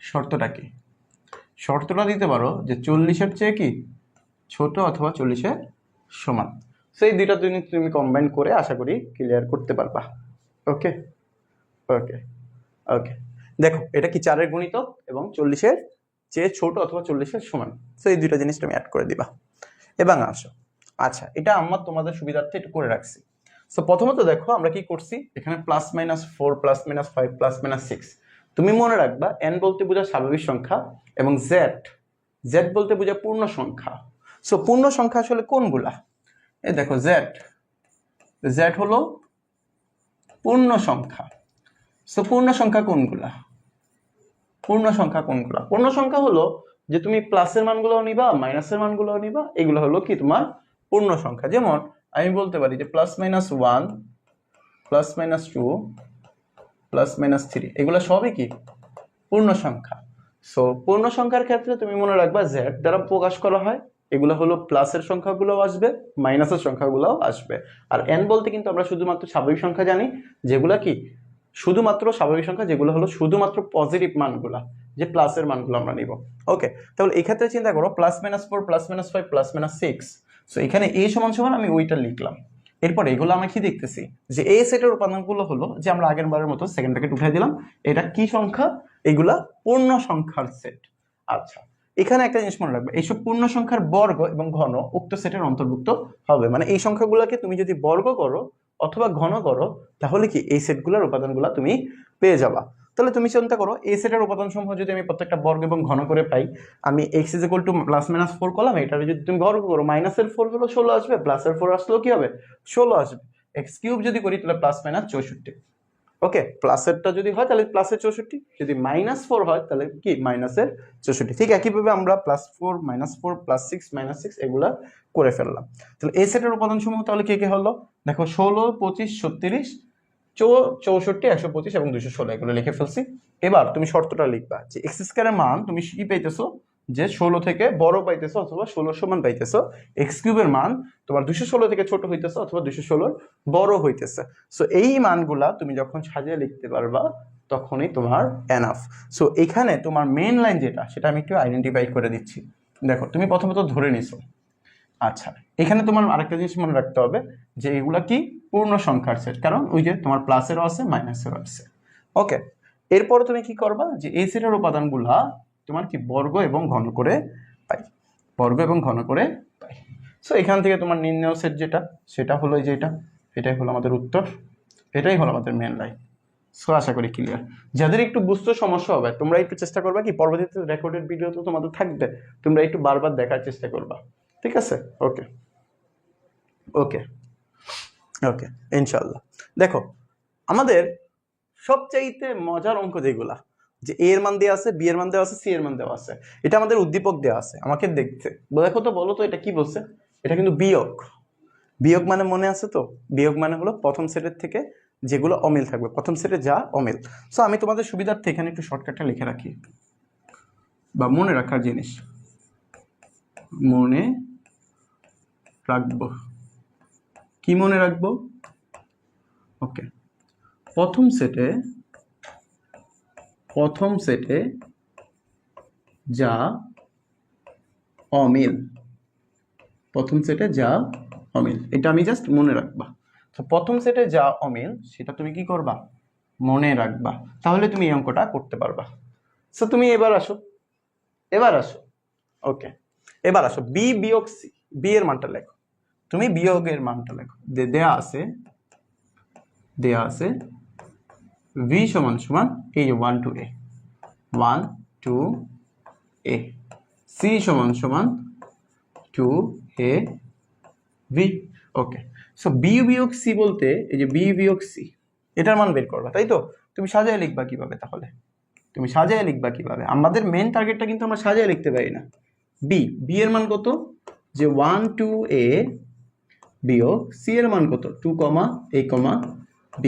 শর্তটা কি? শর্তটা দিতে পারো যে 40-এর চেয়ে কি ছোট অথবা 40-এর সমান। সেই দুইটা তুমি কম্বাইন করে আশা করি ক্লিয়ার করতে পারবা। ওকে ওকে ওকে, দেখো এটা কি 4-এর গুণিতক এবং 40-এর চেয়ে ছোট অথবা 40-এর সমান। সো এই দুইটা জিনিস তুমি অ্যাড করে দিবা। এবং আসো, আচ্ছা এটা আমার তোমাদের সুবিধার্থে একটু করে রাখছি। সো প্রথমত দেখো আমরা কি করছি, এখানে +-4 +-5 +-6। তুমি মনে রাখবা n বলতে বোঝা স্বাভাবিক সংখ্যা এবং z বলতে বোঝা পূর্ণ সংখ্যা। সো পূর্ণ সংখ্যা আসলে কোনগুলা? এই দেখো z হলো পূর্ণ সংখ্যা। সো পূর্ণ সংখ্যা কোনগুলা? পূর্ণ সংখ্যা কোনগুলা? পূর্ণ সংখ্যা হলো যে তুমি প্লাসের মানগুলো নিবা, মাইনাসের মানগুলো নিবা, এগুলো হলো কি তোমার পূর্ণ সংখ্যা। যেমন আমি বলতে পারি যে +-1 +-2 +-3, এগুলো সবই কি পূর্ণ সংখ্যা। সো পূর্ণ সংখ্যার ক্ষেত্রে তুমি মনে রাখবা z দ্বারা প্রকাশ করা হয়, এগুলো হলো প্লাসের সংখ্যাগুলোও আসবে, মাইনাসের সংখ্যাগুলোও আসবে। আর n বলতে কিন্তু আমরা শুধুমাত্র স্বাভাবিক সংখ্যা জানি, যেগুলা কি শুধুমাত্র স্বাভাবিক সংখ্যা, যেগুলো হলো শুধুমাত্র পজিটিভ মানগুলা, যে প্লাসের মানগুলো আমরা নিব। ওকে, তাহলে এই ক্ষেত্রে চিন্তা করো +-4 +-5 +-6। সো এখানে a সমান সমান আমি ওইটা লিখলাম। এরপর এগুলো আমরা কি দেখতেছি যে এই সেটের উপাদানগুলো হলো যে আমরা আগের বারের মতো সেকেন্ড ব্র্যাকেট উঠাই দিলাম, এটা কি সংখ্যা? এগুলা পূর্ণ সংখ্যার সেট। আচ্ছা, এখানে একটা জিনিস মনে রাখবে, এইসব পূর্ণ সংখ্যার বর্গ এবং ঘন উক্ত সেটের অন্তর্ভুক্ত হবে। মানে এই সংখ্যাগুলোকে তুমি যদি বর্গ করো অথবা ঘন করো তাহলে কি এই সেটগুলোর উপাদানগুলো তুমি পেয়ে যাবা। তাহলে তুমি চিন্তা করো এই সেটের উপাদান সমূহ যদি আমি প্রত্যেকটা বর্গ এবং ঘন করে পাই, আমি x is equal two plus minus 4 করলাম, এটা যদি তুমি বর্গ করো মাইনাসের 4 হলো 16 আসবে, প্লাসের 4 আসলেও কি হবে 16 আসবে। x কিউব যদি করি তাহলে প্লাস মাইনাস 64। ওকে, প্লাসেরটা যদি হয় তাহলে প্লাসের 64, যদি মাইনাস 4 হয় তাহলে কি মাইনাসের 64। ঠিক একইভাবে আমরা প্লাস 4 মাইনাস 4 প্লাস 6 মাইনাস 6 এগুলা করে ফেললাম। তাহলে এই সেটের উপাদান সমূহ তাহলে কে কে হলো, দেখো 16 25 36 64 125 এবং 216 এগুলো লিখে ফেলছি। এবার তুমি শর্তটা লিখবা যে এক্স স্কয়ারের মান তুমি কি পাইতেছো, যে 16 থেকে বড় পাইতেছো অথবা 16 সমান পাইতেছো, এক্স কিউবের মান তোমার 216 থেকে ছোট হইতেছে অথবা 216 বড় হইতেছে। সো এই মানগুলা তুমি যখন সাজিয়ে লিখতে পারবা তখনই তোমার এনাফ। সো এখানে তোমার মেইন লাইন যেটা সেটা আমি একটু আইডেন্টিফাই করে দিচ্ছি। দেখো তুমি প্রথমত ধরে নিছো, আচ্ছা এখানে তোমার আরেকটা জিনিস মনে রাখতে হবে যে এগুলা কি পূর্ণ সংখ্যার সেট, কারণ ওই যে তোমার প্লাসেরও আছে মাইনাসেরও আছে। ওকে, এরপরে তুমি কি করবা যে এই সেটের উপাদানগুলা তোমার কি বর্গ এবং ঘন করে পাই, বর্গ এবং ঘন করে পাই। সো এখান থেকে তোমার নির্ণয় সেট যেটা সেটা হলো এই যে এটাই হলো আমাদের উত্তর, এটাই হলো আমাদের মেন লাইন। সো আশা করি ক্লিয়ার। যাদের একটু বুঝতে সমস্যা হবে তোমরা একটু চেষ্টা করবা কি পরবর্তীতে রেকর্ডেড ভিডিও তো তোমাদের থাকবে, তোমরা একটু বারবার দেখার চেষ্টা করবা, ঠিক আছে? ওকে ওকে ওকে ইনশাল্লাহ। দেখো আমাদের সবচাইতে মজার অঙ্ক যেগুলা, যে এ এর মান দেওয়া আছে, বি এর মান দেওয়া আছে, সি এর মান দেওয়া আছে, এটা আমাদের উদ্দীপক দেওয়া আছে আমাকে দেখতে। দেখো তো বলো তো এটা কি বলছে, এটা কিন্তু বিয়োগ। বিয়োগ মানে মনে আছে তো, বিয়োগ মানে হলো প্রথম সেটের থেকে যেগুলো অমিল থাকবে, প্রথম সেটে যা অমিল। সো আমি তোমাদের সুবিধার্থে এখানে একটু শর্টকাটটা লিখে রাখি, বা মনে রাখার জিনিস মনে রাখবো। কি মনে রাখবো? ওকে, প্রথম সেটে যা অমিল, প্রথম সেটে যা অমিল, এটা আমি জাস্ট মনে রাখবা। তো প্রথম সেটে যা অমিল সেটা তুমি কি করবা, মনে রাখবা, তাহলে তুমি এই অঙ্কটা করতে পারবা। সো তুমি এবার আসো ওকে, এবার আসো বি বিয়োগ সি, বি এর মানটা লেখো, তুমি বিয়োগের মানটা লেখো। দেয়া আছে ভি সমান সমান এই 1 to a 1 to a, C সমান সমান 2 a v। Okay, so B বিয়োগ সি বলতে এই যে বি বিয়োগ সি এটার মান বের করবা, তাই তো? তুমি সাজায় লিখবা কিভাবে তাহলে, তুমি সাজায় লিখবা কিভাবে? আমাদের মেন টার্গেটটা কিন্তু আমরা সাজায় লিখতে পারি না। বি এর মান কত, যে 1 to a বিয়োগ সি এর মান কত 2 a b।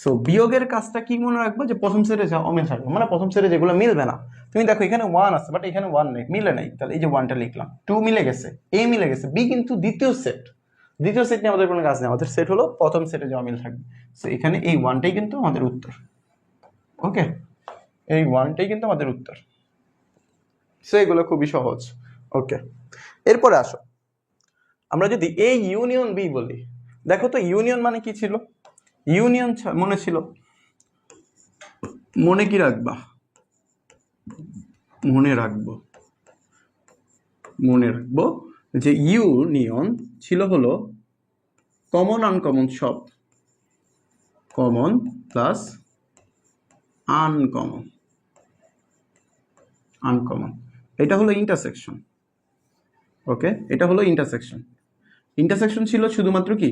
সো বিয়োগের কাজটা কি মনে রাখবো, যে প্রথম সেটে যা অমিল থাকবে, মানে প্রথম সেটে যেগুলো মিলবে না। তুমি দেখো এখানে 1 আছে বাট এখানে 1 নেই, মিলে নাই, তাহলে এই যে 1টা লিখলাম, 2 মিলে গেছে, a মিলে গেছে, b কিন্তু দ্বিতীয় সেট নিয়ে আমাদের কোনো কাজ নেই, আমাদের সেট হলো প্রথম সেটে যা অমিল থাকবে। সো এখানে এই 1টাই কিন্তু আমাদের উত্তর। ওকে, এই 1টাই কিন্তু আমাদের উত্তর। সো এগুলো খুবই সহজ। ওকে, এরপরে আসো আমরা যদি এ ইউনিয়ন বি বলি, দেখো তো ইউনিয়ন মানে কি ছিল, ইউনিয়ন মনে ছিল, মনে কি রাখবা, মনে রাখবো যে ইউনিয়ন ছিল হলো কমন আনকমন সব, কমন প্লাস আনকমন, এটা হলো ইন্টারসেকশন। ওকে, এটা হলো ইন্টারসেকশন ছিল শুধুমাত্র কি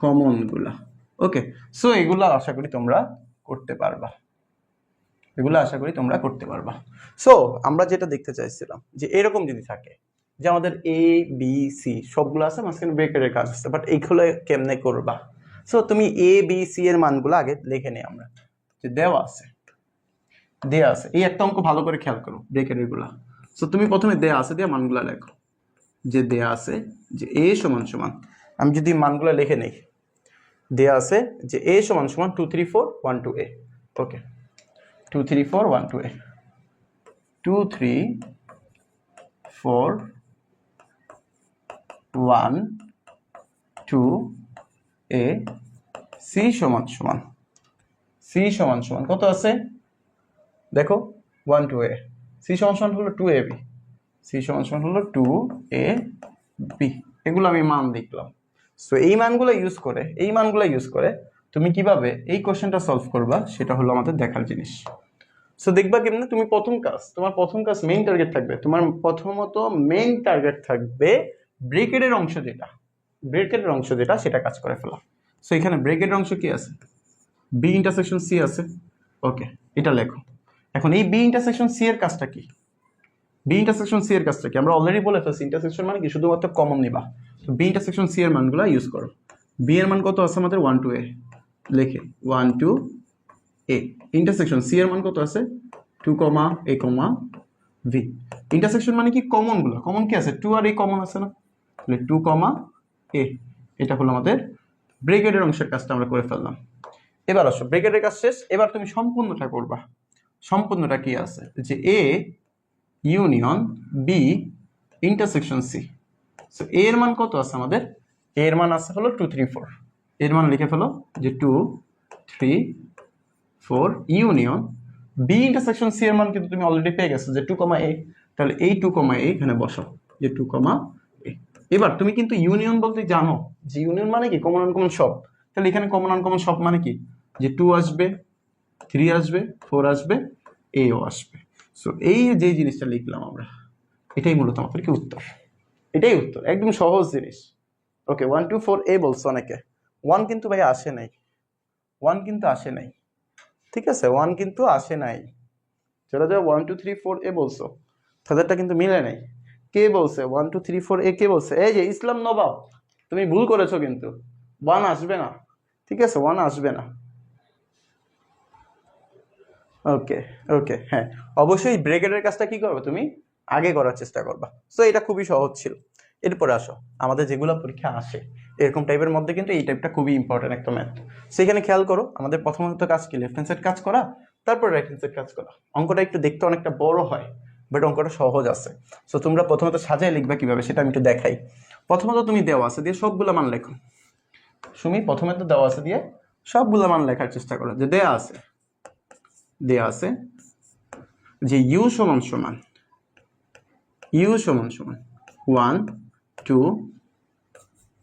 কমন গুলা। ওকে, সো এগুলা আশা করি তোমরা করতে পারবা, সো আমরা যেটা দেখতে চাইছিলাম যে এরকম যদি থাকে যে আমাদের এ বি সি সবগুলো আছে, মাঝখানে ব্রেকেটের কাজ আছে, বাট এইগুলো কেমনে করবা? সো তুমি এ বি সি এর মানগুলো আগে লিখে নিই আমরা, যে দেওয়া আছে এই একটা অঙ্ক ভালো করে খেয়াল করো ব্রেকেটের গুলা। সো তুমি প্রথমে দেয়া আছে দিয়ে মানগুলা লেখো, যে দেয়া আছে যে এ সমান সমান, আমি যদি মানগুলা লিখে নেই, দেয়া আছে যে এ সমান সমান 2 3 4 1 2 a। Okay, 2 3 4 1 2 a, 2 3 4 1 2 a, c সমান সমান কত আছে দেখো 1 2 a, c সমান সমান হলো 2 ab, c সমান সমান হলো 2 a b। এগুলো আমি মান লিখলাম। সো এই মানগুলো ইউজ করে তুমি কিভাবে এই কোশ্চেনটা সলভ করবা সেটা হলো আমাদের দেখার জিনিস। সো দেখবা কেমনে, তুমি তোমার প্রথম কাজ মেইন টার্গেট থাকবে, তোমার প্রথমত মেইন টার্গেট থাকবে ব্রেকেটের অংশ যেটা সেটা কাজ করে ফেলা। সো এখানে ব্রেকেটের অংশ কি আছে, বি ইন্টারসেকশন সি আছে। ওকে, এটা লেখো। এখন এই বি ইন্টারসেকশন সি এর কাজটা কি, বি ইন্টারসেকশন সি এর কাজটা কি আমরা অলরেডি বলে ফেলছি। ইন্টারসেকশন মানে কি, শুধুমাত্র কমন নিবা। তো বি ইন্টারসেকশন সি এর মানগুলো ইউজ করো। বি এর মান কত আছে আমাদের 1 2 এ, লিখে 1 2 এ। ইন্টারসেকশন সি এর মান কত আছে 2 a v। ইন্টারসেকশন মানে কি, কমন গুলো, কমন কি আছে 2 আর a কমন আছে না, তাহলে 2 a। এটা হলো আমাদের ব্রেকেটের অংশের কাজটা আমরা করে ফেললাম। এবার আসো, ব্রেকেটের কাজ শেষ, এবার তুমি সম্পূর্ণটা করবা। সম্পূর্ণটা কি আছে, যে A union B intersection C. So A এর মান কত আছে আমাদের, এ এর মান আছে হলো 2 3 4। এর মান লিখে ফেলো যে 2 3 4 ইউনিয়ন বি ইন্টারসেকশন সি এর মান কিন্তু তুমি অলরেডি পেয়ে গেছো যে 2 a। তাহলে এই 2 a এখানে বসাও, যে 2 a। এবার তুমি কিন্তু ইউনিয়ন বলতে জানো যে ইউনিয়ন মানে কি, কমন আনকমন সব। তাহলে এখানে কমন আনকমন সব মানে কি, যে 2 আসবে, 3 আসবে, 4 আসবে, এও আসবে। সো এই যে জিনিসটা লিখলাম আমরা, এটাই মূলত আমাদের কি উত্তর। এটাই উত্তর, একদম সহজ জিনিস। ওকে, 1 2 4 এ বলছো অনেকে, 1 কিন্তু ভাই আসে নাই, 1 কিন্তু আসে নাই, ঠিক আছে, 1 কিন্তু আসে নাই। যারা যারা 1 2 3 4 এ বলছো তাদেরটা কিন্তু মিলে নাই। কে বলছে 1 2 3 4 এ, কে বলছে, এই যে ইসলাম নবাব, তুমি ভুল করেছো কিন্তু, 1 আসবে না, ঠিক আছে, 1 আসবে না। ওকে ওকে, হ্যাঁ অবশ্যই ব্রেকেটের কাজটা কি করবে তুমি আগে করার চেষ্টা করবা। সো এটা খুবই সহজ ছিল। এরপরে আসো, আমাদের যেগুলো পরীক্ষা আসে এরকম টাইপের মধ্যে কিন্তু এই টাইপটা খুবই ইম্পর্টেন্ট একটা ম্যাথ। সেখানে খেয়াল করো, আমাদের প্রথমত কাজ কি, লেফট হ্যান্ড সাইড কাজ করা, তারপর রাইট হ্যান্ড সাইড কাজ করা। অঙ্কটা একটু দেখতে অনেকটা বড় হয়, বাট অঙ্কটা সহজ আছে। সো তোমরা প্রথমত সাজায় লিখবা কিভাবে সেটা আমি একটু দেখাই। প্রথমত তুমি দেওয়া আছে দিয়ে সবগুলো মান লেখো। সুমি প্রথমে তো দেওয়া আছে দিয়ে সবগুলো মান লেখার চেষ্টা করো। যে দেয়া আছে যে ইউ সমান সমান 1 2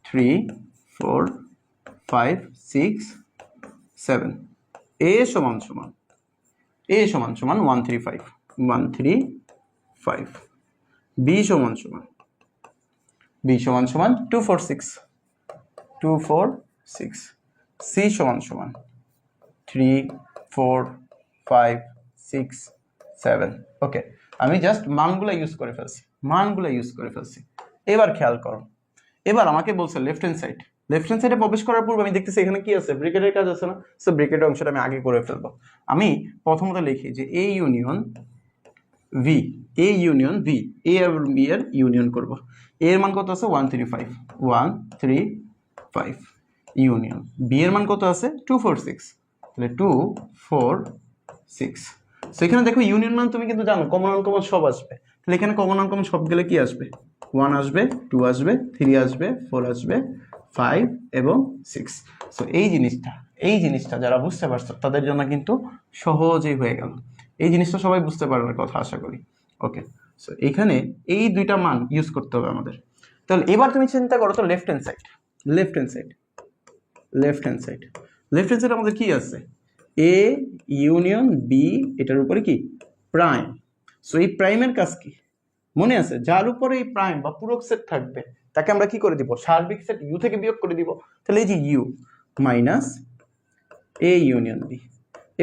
3 4 5 6 7। এ সমান সমান 1 3 5। বি সমান সমান 2 4 6। সি সমান সমান 3 4 5 6 7। ওকে, আমি জাস্ট মানগুলো ইউজ করে ফেলছি। এবার খেয়াল করো, এবার আমাকে বলছে লেফট হ্যান্ড সাইডে প্রবেশ করার পূর্বে আমি দেখতেছি এখানে কি আছে, ব্রেকেটের কাজ আছে না। সো ব্রেকেটের অংশটা আমি আগে করে ফেলবো। আমি প্রথমত লিখি যে এ ইউনিয়ন ভি, এ আর বি এর ইউনিয়ন করব। এ এর মান কত আছে 1 3 5 ইউনিয়ন বি এর মান কত আছে 2 4 6। তাহলে 2 4 6। সো এখানে দেখো ইউনিয়ন মান তুমি কিন্তু জানো কমন আনকমন সব আসবে। তাহলে এখানে কমন আনকমন সব গেলে কি আসবে, 1 আসবে, 2 আসবে, 3 আসবে, 4 আসবে, 5 এবং 6। সো এই জিনিসটা যারা বুঝতে পারছো তাদের জন্য কিন্তু সহজেই হয়ে গেল। এই জিনিসটা সবাই বুঝতে পারার কথা আশা করি। ওকে, সো এখানে এই দুইটা মান ইউজ করতে হবে আমাদের। তাহলে এবার তুমি চিন্তা করো তো লেফট হ্যান্ড সাইড আমাদের কি আছে, এ ইউনিয়ন বি, এটার উপরে কি প্রাইম। সো এই প্রাইমের কাজ কি মনে আছে, যার উপরে এই প্রাইম বা পূরক সেট থাকবে তাকে আমরা কি করে দিব, সার্বিক সেট ইউ থেকে বিয়োগ করে দিব। তাহলে এই যে U minus A union B.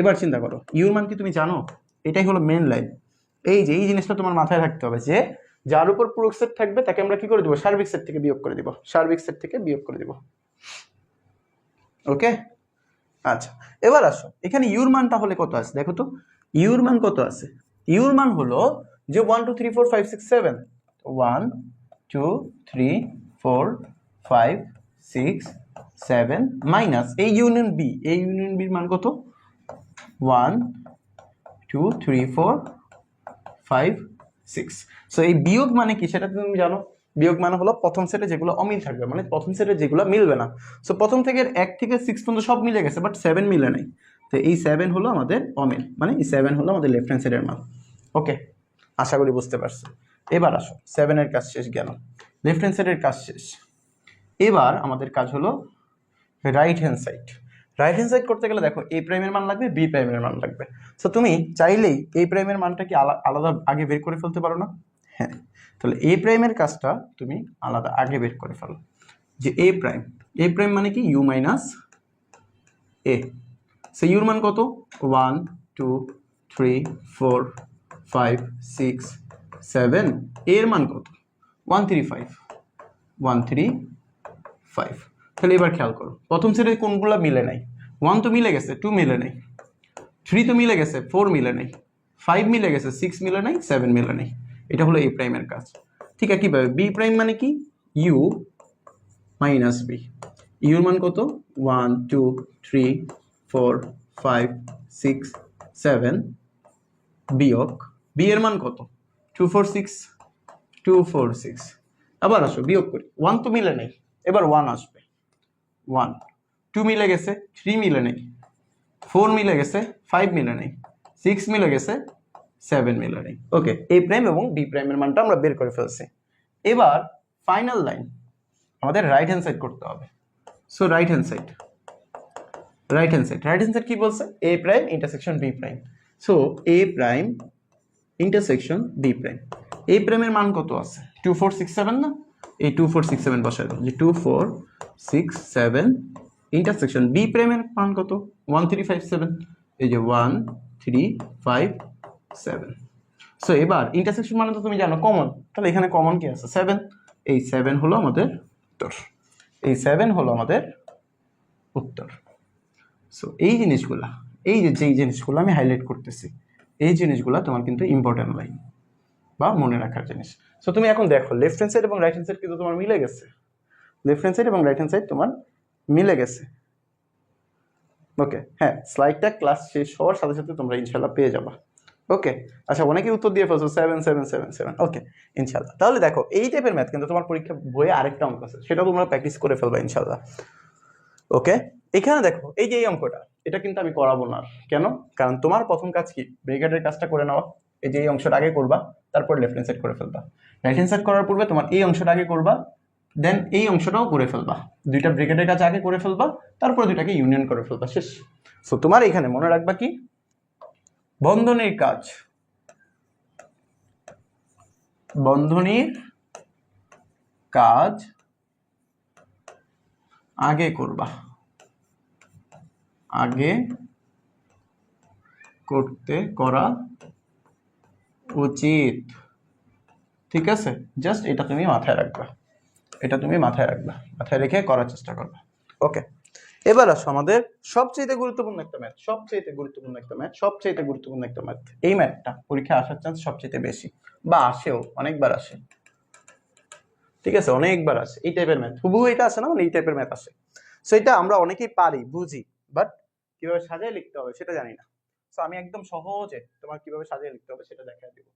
এবার চিন্তা করো ইউর মান কি তুমি জানো, এটাই হলো মেন লাইন। এই যে এই জিনিসটা তোমার মাথায় রাখতে হবে যে যার উপর পূরক সেট থাকবে তাকে আমরা কি করে দিব, সার্বিক সেট থেকে বিয়োগ করে দিব। ওকে, আচ্ছা এবার আসো, এখানে ইউর মান তাহলে কত আছে দেখো তো, ইউর মান কত আছে, ইউর মান হলো যে 1 2 3 4 5 6 7। 1 2 3 4 5 6 7 মাইনাস এই ইউনিয়ন বির মান কত 1 2 3 4 5 6। সো এই বিয়োগ মানে কি সেটা তুমি জানো, বিয়োগ মানে হলো প্রথম সেটে যেগুলো অমিল থাকবে, মানে প্রথম সেটে যেগুলো মিলবে না। সো প্রথম থেকে 1 থেকে 6 পর্যন্ত সব মিলে গেছে, বাট 7 মিলে নাই। তো এই 7 হলো আমাদের অমিল, মানে এই 7 হলো আমাদের লেফট হ্যান্ড সাইডের মান। ওকে, আশা করি বুঝতে পারছো। এবার আসো, 7 এর কাজ শেষ গেল, লেফট হ্যান্ড সাইডের কাজ শেষ। এবার আমাদের কাজ হলো right hand right hand side করতে গেলে দেখো এ প্রাইমের মান লাগবে, বি প্রাইমের মান লাগবে। সো তুমি চাইলেই এ প্রাইমের মানটা কি আলাদা আগে বের করে ফেলতে পারো না? হ্যাঁ, তাহলে এ প্রাইমের কাজটা তুমি আলাদা আগে বের করে ফেলো, যে এ প্রাইম মানে কি ইউ মাইনাস এ। সো ইউর মান কত? 1 2 3 4 5 6 7। এর মান কত? 135 135। তাহলে এবার খেয়াল করো প্রথম সেটে কোনগুলো মিলে নাই? 1 তো মিলে গেছে, 2 মিলে নাই, 3 তো মিলে গেছে, 4 মিলে নাই, 5 মিলে গেছে, 6 মিলে নাই, 7 মিলে নাই। এটা হলো এ প্রাইমের কাজ। ঠিক আছে, কিভাবে? বি প্রাইম মানে কি ইউ মাইনাস বি। ইউর মান কত? 1 2 3 4 5 6 7 বিয়োগ বি এর মান কত? 246 246। আবার আসো বিয়োগ করি, 1 তো মিলে নাই, এবার 1 আসবে, 1 2 মিলে গেছে, 3 মিলে নেই, 4 মিলে গেছে, 5 মিলে নেই, 6 মিলে গেছে, 7 মিলে নেই। ওকে, এ প্রাইম এবং বি প্রাইমের মানটা আমরা বের করে ফেলছি। এবার ফাইনাল লাইন আমাদের রাইট হ্যান্ড সাইড করতে হবে। সো রাইট হ্যান্ড সাইড কি বলছে? A prime intersection B prime. So A prime intersection B prime. A প্রাইমের মান কত আছে? 2467 না? এই 2467 বসাই দাও, যে 2467 ইন্টারসেকশন বি প্রাইমের মান কত? 1357। এই যে 1357। সো এবার ইন্টারসেকশন মানে তো তুমি জানো কমন, তাহলে এখানে কমন কি আছে? 7। এই 7 হলো আমাদের উত্তর, এই 7 হলো আমাদের উত্তর। সো এই জিনিসগুলা, এই যে যেই জিনিসগুলো আমি হাইলাইট করতেছি, এই জিনিসগুলা তোমার কিন্তু ইম্পর্টেন্ট লাইন বা মনে রাখার জিনিস। সো তুমি এখন দেখো লেফট হ্যান্ড সাইড এবং রাইট হ্যান্ড সাইড কিন্তু তোমার মিলে গেছে, লেফট হ্যান্ড সাইড এবং রাইট হ্যান্ড সাইড তোমার মিলে গেছে। ওকে, হ্যাঁ, স্লাইডটা ক্লাস শেষ হওয়ার সাথে সাথে তোমরা ইনশাল্লাহ পেয়ে যাবা। ওকে, আচ্ছা, অনেকে উত্তর দিয়ে ফেলছো 7 7 7 7। ওকে, ইনশাল্লাহ। তাহলে দেখো এই টাইপের ম্যাথ কিন্তু তোমার পরীক্ষা বইয়ে আরেকটা অঙ্ক আছে, সেটা তোমরা প্র্যাকটিস করে ফেলবা ইনশাল্লাহ। ওকে, এখানে দেখো এই যে এই অঙ্কটা, এটা কিন্তু আমি করাবো না। কেন? কারণ তোমার প্রথম কাজ কি? ব্রেকেটের কাজটা করে নেওয়া। এই যে এই অংশটা আগে করবা, তারপর লেফট হ্যান্ড সাইড করে ফেলবা। রাইট হ্যান্ড সাইড করার পূর্বে তোমার এই অংশটা আগে করবা, দেন এই অংশটাও করে ফেলবা। দুইটা ব্রেকেটের কাজ আগে করে ফেলবা, তারপর দুইটাকে ইউনিয়ন করে ফেলবা, শেষ। সো তোমার এখানে মনে রাখবা কি? বন্ধনীর কাজ, বন্ধনীর কাজ আগে করবা, আগে করা উচিত। ঠিক আছে, জাস্ট এটা তুমি মাথায় রাখবা, এটা তুমি মাথায় রাখবা, মাথায় রেখে করার চেষ্টা করবা। ওকে, এবার আসো আমাদের সবচেয়ে গুরুত্বপূর্ণ একটা ম্যাথ, এই ম্যাথটা পরীক্ষায় আসার চান্স সবচেয়ে বেশি, বা আসেও, অনেকবার আসে। ঠিক আছে, অনেকবার আসে এই টাইপের ম্যাথ, হুবহু এটা আসে না, মানে এই টাইপের ম্যাথ আসে। সো এটা আমরা অনেকেই পারি, বুঝি, বাট কিভাবে সাজিয়ে লিখতে হবে সেটা জানি না। সো আমি একদম সহজে তোমার কিভাবে সাজিয়ে লিখতে হবে সেটা দেখাই দিব।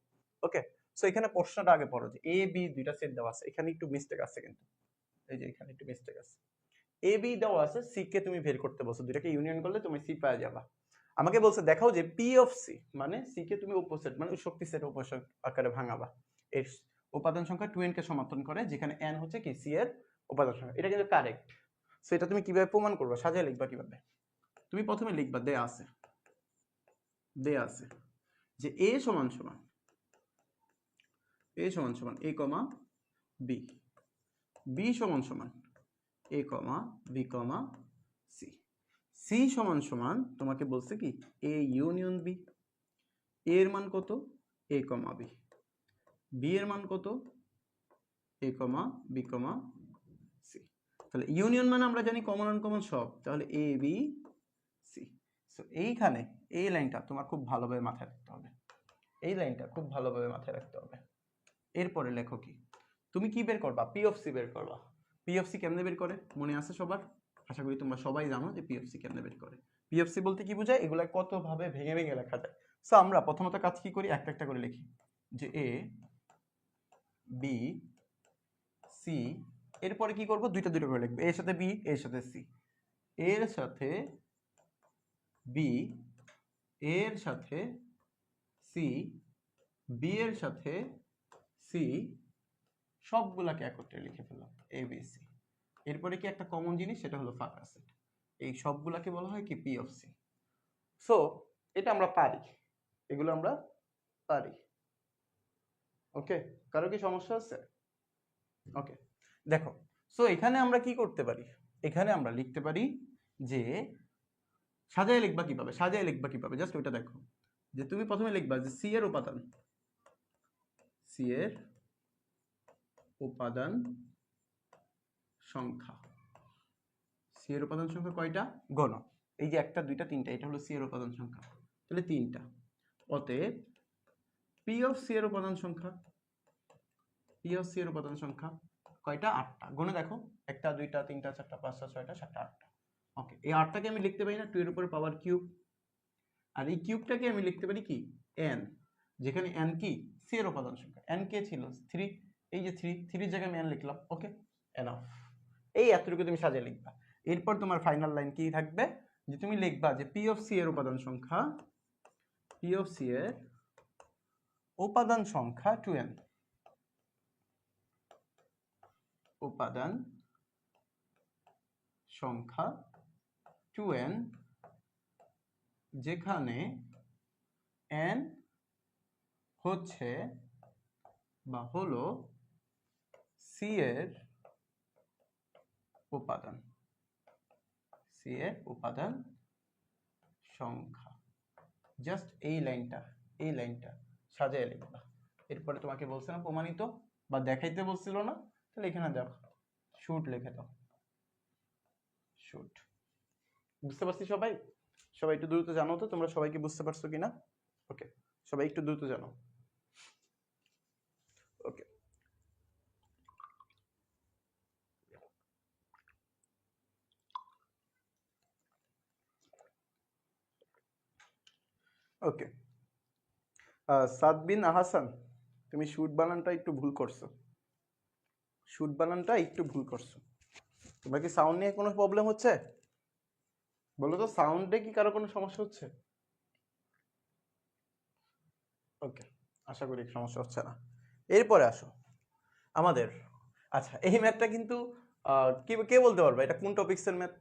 ওকে, সো এখানে প্রশ্নটা আগে পড়ো, যে এ বি দুইটা সেট দেওয়া আছে, এখানে একটু মিস্টেক আছে কিন্তু, এই যে এখানে একটু মিস্টেক আছে। এ বি দেওয়া আছে, সি কে তুমি বের করতে বলছো, দুইটাকে ইউনিয়ন করলে তুমি সি পাওয়া যাবা। আমাকে বলছে দেখাও যে পি অফ সি, মানে সি কে তুমি উপসেট মানে শক্তি সেট উপসেট আকারে ভাঙাবা। এর উপাদান সংখ্যা 2n কে সমর্থন করে, যেখানে n হচ্ছে কি সি এর উপাদান সংখ্যা। এটা কিন্তু কারেক্ট। সো এটা তুমি কিভাবে প্রমাণ করবা, সাজিয়ে লিখবা কিভাবে? তুমি প্রথমে লিখবা দেয়া আছে যে a সমান সমান a কমা বি, বি সমান সমান a comma B comma C, C সমান সমান তোমাকে বলছে কি a ইউনিয়ন বি। এর মান কত? a comma B. বি এর মান কত? a comma B comma C. তাহলে ইউনিয়ন মানে আমরা জানি কমন আনকমন সব, তাহলে a b c। সো এইখানে এই লাইনটা তোমার খুব ভালোভাবে মাথায় রাখতে হবে, এই লাইনটা খুব ভালোভাবে মাথায় রাখতে হবে। এরপরে লেখো কি? তুমি কি বের করবা? পি অফ সি বের করবা। পি অফ সি কেমনে বের করে মনে আছে সবার? আশা করি তোমরা সবাই জানো যে পি অফ সি কেমনে বের করে। পি অফ সি বলতে কি বোঝায়? এগুলা কত ভাবে ভেঙে ভেঙে লেখা যায়। সো আমরা প্রথমত কাজ কি করি? একটা একটা করে লিখি, যে এ বি সি, এরপরে কি করব? দুইটা দুইটা করে লিখবো, এর সাথে বি, এর সাথে সি, এর সাথে বি, এর সাথে সি, বি এর সাথে সি, সবগুলাকে একত্রে লিখে ফেললাম এ বি সি। এরপরে কি একটা কমন জিনিস, সেটা হলো ফাঁকা সেট। এই সবগুলাকে বলা হয় কি পি অফ সি। সো এটা আমরা পারি, এগুলো আমরা পারি। ওকে, কারো কি সমস্যা আছে? ওকে, দেখো, সো এখানে আমরা কি করতে পারি, এখানে আমরা লিখতে পারি যে সাজায় লিখবা কিভাবে, সাজায় লিখবা কিভাবে জাস্ট ওইটা দেখো, যে তুমি প্রথমে লিখবা যে সি এর উপাদান, সি এর উপাদান সংখ্যা, সি এর উপাদান সংখ্যা কয়টা গণ, এই যে একটা দুইটা তিনটা, এটা হলো সি এর উপাদান সংখ্যা, তাহলে তিনটা। অতএব পি অফ সি এর উপাদান সংখ্যা, পি অফ সি এর উপাদান সংখ্যা কয়টা, আটটা। গুণে দেখো, একটা দুইটা তিনটা চারটা পাঁচটা ছয়টা সাতটা আটটা। ওকে, এই আটটাকে আমি লিখতে পারি না 2 এর উপর পাওয়ার কিউব, আর এই কিউবটাকে আমি লিখতে পারি কি n, যেখানে n কি সি এর উপাদান সংখ্যা, n কে ছিল 3, এই যে 3 জায়গায় আমি n লিখলাম। ওকে, এনাফ। এই এতটুকু তুমি সাজিয়ে লিখবা। এরপর তোমার ফাইনাল লাইন কি থাকবে, যে তুমি লিখবা যে পি অফ সি এর উপাদান সংখ্যা, পি অফ সি এর উপাদান সংখ্যা 2n, উপাদান সংখ্যা 2n, যেখানে n হচ্ছে বা হলো সি এর উপাদান, সি এর উপাদান সংখ্যা। জাস্ট এই লাইনটা সাজিয়ে লিখবা। এরপরে তোমাকে বলছে না প্রমাণিত বা দেখাইতে বলছিল না, তাহলে এখানে দেখো শুট লিখে দাও, শুট। বুঝতে পারছি সবাই? সবাই একটু দ্রুত জানো তো তোমরা সবাই কি বুঝতে পারছো কিনা? ওকে, সবাই একটু দ্রুত জানো। ওকে, ওকে, সাদবিন আহাসান, তুমি শুট বানানটা একটু ভুল করছো, শুট বানানটা একটু ভুল করছো। তোমার কি সাউন্ড নিয়ে কোনো প্রবলেম হচ্ছে? বলো তো, সাউন্ডে কি কারো কোনো সমস্যা হচ্ছে? ওকে, আশা করি সমস্যা হচ্ছে না। এরপরে আসো আমাদের, আচ্ছা এই ম্যাথটা কিন্তু কি কে বলতে পারবা এটা কোন টপিক্সের ম্যাথ?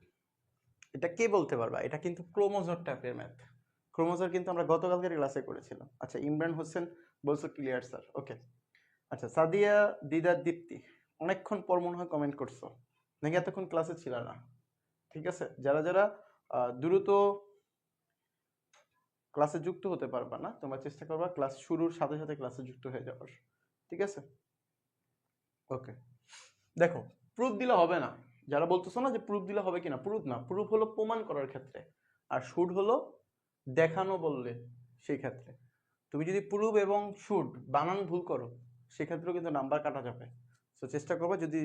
এটা কে বলতে পারবা? এটা কিন্তু ক্রোমোজোর টাইপের ম্যাথ। ক্রোমোজোর কিন্তু আমরা গতকালকের ক্লাসে করেছিলাম। আচ্ছা ইমরান হোসেন বলছো ক্লিয়ার স্যার। ওকে, আচ্ছা সাদিয়া দিদার দীপ্তি, অনেকক্ষণ পর মনে হয় কমেন্ট করছো, নাকি এতক্ষণ ক্লাসে ছিল না? ঠিক আছে, যারা যারা দ্রুত ক্লাসে যুক্ত হতে পারবা না, তোমরা চেষ্টা করবা ক্লাস শুরুর সাথে সাথে ক্লাসে যুক্ত হয়ে যাওয়ার। ঠিক আছে, ওকে। দেখো, প্রুফ দিলে হবে না, যারা বলতেছো না যে প্রুফ দিলে হবে কিনা, প্রুফ না, প্রুফ হলো প্রমাণ করার ক্ষেত্রে, আর শুট হলো দেখানো বললে সেই ক্ষেত্রে। তুমি যদি প্রুফ এবং শুট বানান ভুল করো সেক্ষেত্রেও কিন্তু নাম্বার কাটা যাবে। তো চেষ্টা করবে যদি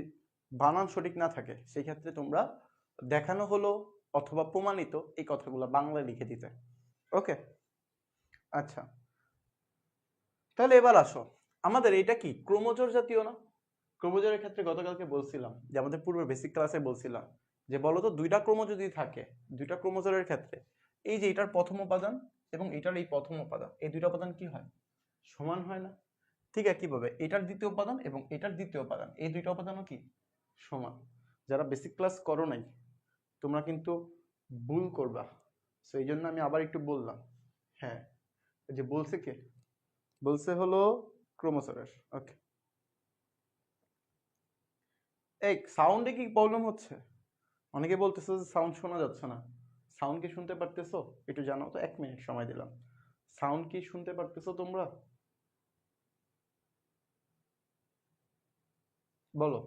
বানান সঠিক না থাকে সেই ক্ষেত্রে তোমরা দেখানো হলো অথবা প্রমাণিত এই কথাগুলো বাংলায় লিখে দিতে। ওকে, আচ্ছা তাহলে এবার আসো, আমাদের এটা কি ক্রোমোজোর জাতীয় না? ক্রোমোজোরের ক্ষেত্রে গতকালকে বলছিলাম যে আমাদের পূর্বে বেসিক ক্লাসে বলছিলাম যে বলতো দুইটা ক্রোমোজো যদি থাকে, দুইটা ক্রোমোজোরের ক্ষেত্রে এই যে এটার প্রথম উপাদান এবং এটার এই প্রথম উপাদান, এই দুইটা উপাদান কি হয়, সমান হয় না? ঠিক একইভাবে এটার দ্বিতীয় উপাদান এবং এটার দ্বিতীয় উপাদান, এই দুইটা উপাদানও কি সমান। যারা বেসিক ক্লাস করো নাই তোমরা কিন্তু ভুল করবা, তো এই জন্য আমি আবার একটু বললাম। হ্যাঁ, যে বলছে কে, বলছে হলো ক্রোমোজোরের। ওকে, এই সাউন্ডে কি প্রবলেম হচ্ছে? অনেকে বলতেছো যে সাউন্ড শোনা যাচ্ছে না। সাউন্ড কি শুনতে পারতেছো? একটু জানাও তো, 1 মিনিট সময় দিলাম। সাউন্ড কি শুনতে পারতেছো তোমরা? বলো।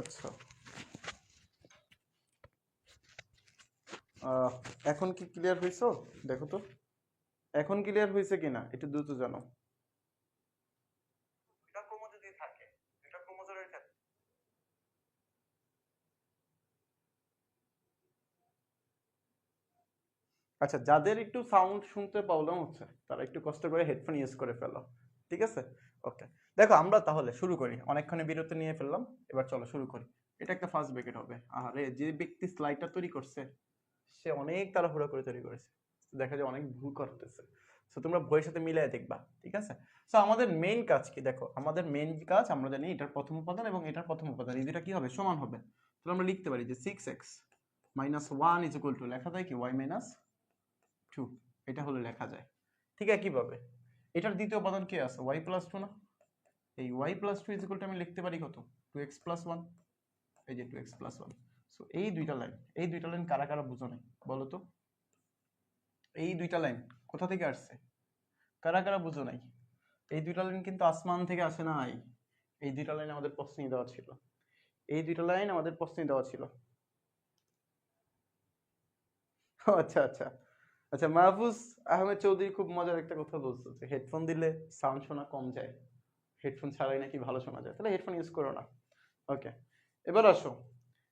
আচ্ছা, এখন কি ক্লিয়ার হয়েছো? দেখো তো এখন ক্লিয়ার হয়েছে কিনা, একটু দ্রুত জানাও। এটা ক্রোমোজো যদি থাকে, এটা ক্রোমোজোমের ক্ষেত্রে। আচ্ছা, যাদের একটু সাউন্ড শুনতে প্রবলেম হচ্ছে তারা একটু কষ্ট করে হেডফোন ইউজ করে ফেলো। ঠিক আছে, ওকে। দেখো আমরা তাহলে শুরু করি, অনেকক্ষণে বিরতি নিয়ে ফেললাম, এবার চলো শুরু করি। এটা একটা ফার্স্ট ব্র্যাকেট হবে। আরে যে ব্যক্তি স্লাইডটা তৈরি করছে সে অনেক তাড়াহুড়া করে তৈরি করেছে, দেখা যায় অনেক ভুল করতেছে। সো তোমরা বইয়ের সাথে মিলাই দেখবা, ঠিক আছে? সো আমাদের মেইন কাজ কি দেখো, আমাদের মেইন কাজ আমরা জানি এটার প্রথম উপাদান এবং এটার প্রথম উপাদান এই দুটো কি হবে, সমান হবে। তাহলে আমরা লিখতে পারি যে 6x minus 1 is equal to, লেখা যায় কি y minus 2, এটা হলে লেখা যায়। ঠিক একইভাবে এটার দ্বিতীয় উপাদান কি আছে, y plus 2 না, এই y plus 2 is equal to আমি লিখতে পারি কত, 2x plus 1, এই যে 2x plus 1। সো এই দুইটা লাইন কারা কারা বুঝো নাই বলো তো, এই দুইটা লাইন কোথা থেকে আসছে, কারা কারা বুঝো নাই? এই দুইটা লাইন কিন্তু আসমান থেকে আসে নাই, এই দুইটা লাইন আমাদের প্রশ্নেই দেওয়া ছিল, এই দুইটা লাইন আমাদের প্রশ্নেই দেওয়া ছিল। আচ্ছা আচ্ছা আচ্ছা, মাহফুজ আহমেদ চৌধুরী খুব মজার একটা কথা বলছো যে হেডফোন দিলে সাউন্ড শোনা কম যায়, হেডফোন ছাড়াই নাকি ভালো শোনা যায়, তাহলে হেডফোন ইউজ করো না। ওকে, এবার আসো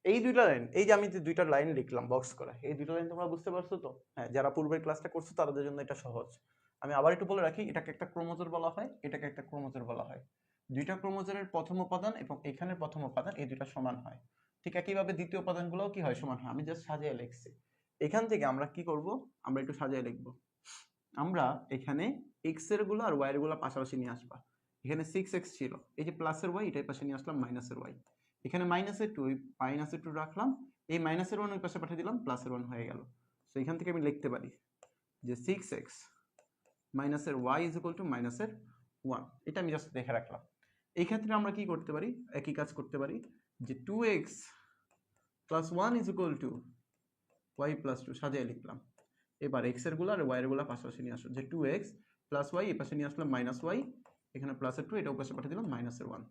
এই দুইটা লাইন, এই যে আমি যে দুইটা লাইন লিখলাম বক্স করা, এই দুইটা লাইন তোমরা বুঝতে পারছো তো? হ্যাঁ, যারা পূর্বের ক্লাসটা করছো তাদের জন্য এটা সহজ। আমি আবার একটু বলে রাখি, এটাকে একটা ক্রোমোজোর বলা হয়, এটাকে একটা ক্রোমোজোর বলা হয়। দুইটা ক্রোমোজোরের প্রথম উপাদান এবং এখানের প্রথম উপাদান এই দুইটা সমান হয়। ঠিক একইভাবে দ্বিতীয় উপাদানগুলোও কি হয়, সমান হয়। আমি জাস্ট সাজিয়ে লিখছি। এখান থেকে আমরা কি করব, আমরা একটু সাজিয়ে লিখব। আমরা এখানে x এর গুলো আর y এর গুলো পাশাপাশি নিয়ে আসবা। এখানে 6x ছিল, এই যে প্লাসের y এটাই পাশে নিয়ে আসলাম মাইনাসের y, এখানে মাইনাসের 2, মাইনাসের 2 রাখলাম, এই মাইনাসের 1 ওই পাশে পাঠিয়ে দিলাম, প্লাসের 1 হয়ে গেল। সো এখান থেকে আমি লিখতে পারি যে 6x মাইনাসের y ইজ ইকুয়াল টু মাইনাসের 1, এটা আমি জাস্ট দেখে রাখলাম। এই ক্ষেত্রে আমরা কি করতে পারি, একই কাজ করতে পারি যে 2x plus 1 is equal to y plus 2 সাজিয়ে লিখলাম। এবার x এর গুলো আর y এর গুলো পাশাপাশি নিয়ে আসো, যে 2x প্লাস y এই পাশে নিয়ে আসলাম মাইনাস y, এখানে প্লাসের 2 এটা পাশে পাঠিয়ে দিলাম মাইনাসের 1।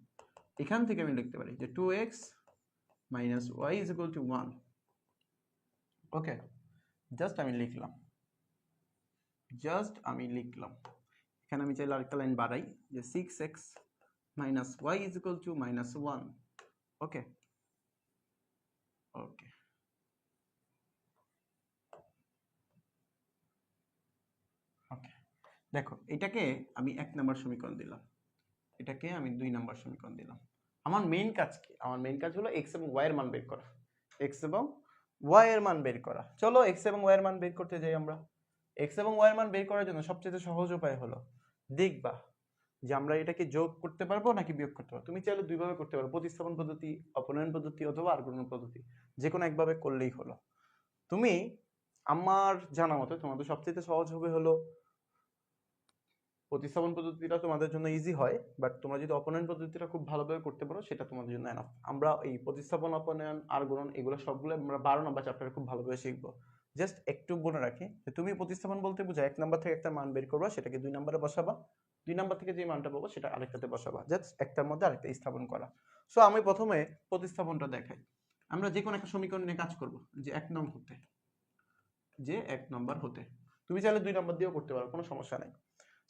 এখান থেকে আমি লিখতে পারি যে 2x minus y is equal two 1। Okay, just আমি লিখলাম, এখানে আমি চাইলে আরেকটা লাইন বাড়াই যে 6x minus y is equal two minus 1। ওকে ওকে, ওকে দেখো এটাকে আমি 1 নাম্বার সমীকরণ দিলাম, এটাকে আমি 2 নাম্বার সমীকরণ দিলাম। আমার মেইন কাজ কি, আমার মেইন কাজ হলো x এবং y এর মান বের করা, x এবং y এর মান বের করা। চলো x এবং y এর মান বের করতে যাই আমরা। x এবং y এর মান বের করার জন্য সবচেয়ে সহজ উপায় হলো দেখবা যে আমরা এটাকে যোগ করতে পারবো নাকি বিয়োগ করতে পারবো। তুমি চাইলে দুইভাবে করতে পারো, প্রতিস্থাপন পদ্ধতি, অপনয়ন পদ্ধতি অথবা আর্গুণ পদ্ধতি, যে কোনো একভাবে করলেই হলো। তুমি আমার জানা মতে তোমাদের সবচেয়ে সহজ হবে হলো প্রতিস্থাপন পদ্ধতিটা তোমাদের জন্য ইজি হয়, বাট তোমরা যদি অপনয়ন পদ্ধতিটা খুব ভালোভাবে করতে পারো সেটা তোমাদের জন্য এনাফ। আমরা এই প্রতিস্থাপন, অপনয়ন আর গুণন এগুলো সবগুলো আমরা 12 নম্বর চ্যাপ্টারে খুব ভালোভাবে শিখবো। জাস্ট একটু বলে রাখি যে তুমি প্রতিস্থাপন বলতে বোঝা 1 নাম্বার থেকে একটা মান বের করবা, সেটাকে 2 নম্বরে বসাবা, 2 নাম্বার থেকে যে মানটা পাবো সেটা আরেকটাতে বসাবা, জাস্ট একটার মধ্যে আরেকটা স্থাপন করা। সো আমি প্রথমে প্রতিস্থাপনটা দেখাই। আমরা যে কোনো একটা সমীকরণ নিয়ে কাজ করব, যে 1 নং হতে, যে 1 নম্বর হতে, তুমি চাইলে 2 নাম্বার দিয়েও করতে পারো, কোনো সমস্যা নাই।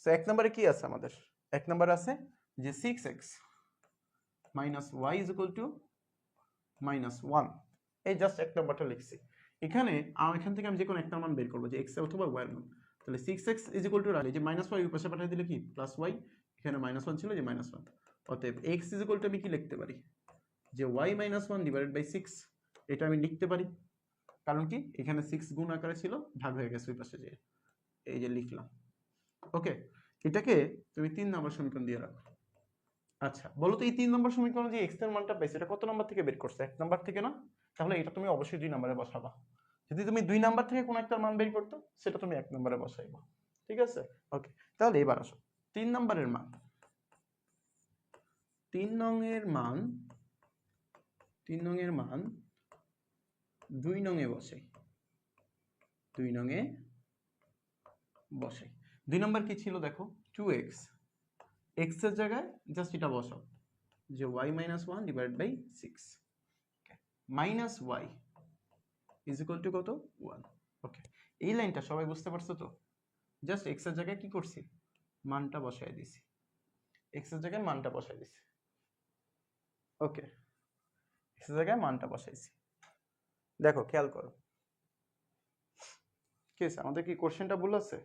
সো 1 নম্বরে কি আছে আমাদের, 1 নম্বরে আছে যে 6x minus y is equal two minus 1। এই জাস্ট 1 নম্বরটা লিখছি। এখানে এখান থেকে আমি যে কোনো একটা মান বের করবো, যে x অথবা y এর মান। তাহলে 6x ইজ ইকুয়াল টু রাখলে যে মাইনাস y পাশে পাঠিয়ে দিলে কি প্লাস y, এখানে মাইনাস 1 ছিল যে মাইনাস 1। অতএব x ইজ ইকুয়াল টু আমি কি লিখতে পারি, যে y মাইনাস 1 ডিভাইডেড বাই 6, এটা আমি লিখতে পারি। কারণ কি এখানে 6 গুণ আকারে ছিল, ভাগ হয়ে গেছে ওই পাশে, যে এই যে লিখলাম। ওকে, এটাকে তুমি 3 নম্বর সমীকরণ দিয়ে রাখো। আচ্ছা বলো তো এই 3 নম্বর সমীকরণে যে x এর মানটা পাইছো এটা কত নম্বর থেকে বের করছো, 1 নম্বর থেকে না? তাহলে এটা তুমি অবশ্যই 2 নম্বরে বসাবা। যদি তুমি 2 নম্বর থেকে কোন একটা মান বের করতে, সেটা তুমি 1 নম্বরে বসাইবা। ঠিক আছে? ওকে, তাহলে এবার আসো 3 নম্বরের মান, 3 নং এর মান 2 নং এ বসাই, 2 নং এ বসাই। 2 নম্বর কি ছিল দেখো, 2x, x এর জায়গায় জাস্ট এটা বসাও, যে y minus 1 divided by 6 minus y is equal two কত, 1। ওকে, এই লাইনটা সবাই বুঝতে পারছো তো? জাস্ট x এর জায়গায় কি করছি, মানটা বসাই দিছি, x এর জায়গায় মানটা বসাই দিছি। ওকে, x এর জায়গায় মানটা বসাইছি। দেখো খেয়াল করো কি আছে, আমাদের কি কোশ্চেনটা ভুল আছে?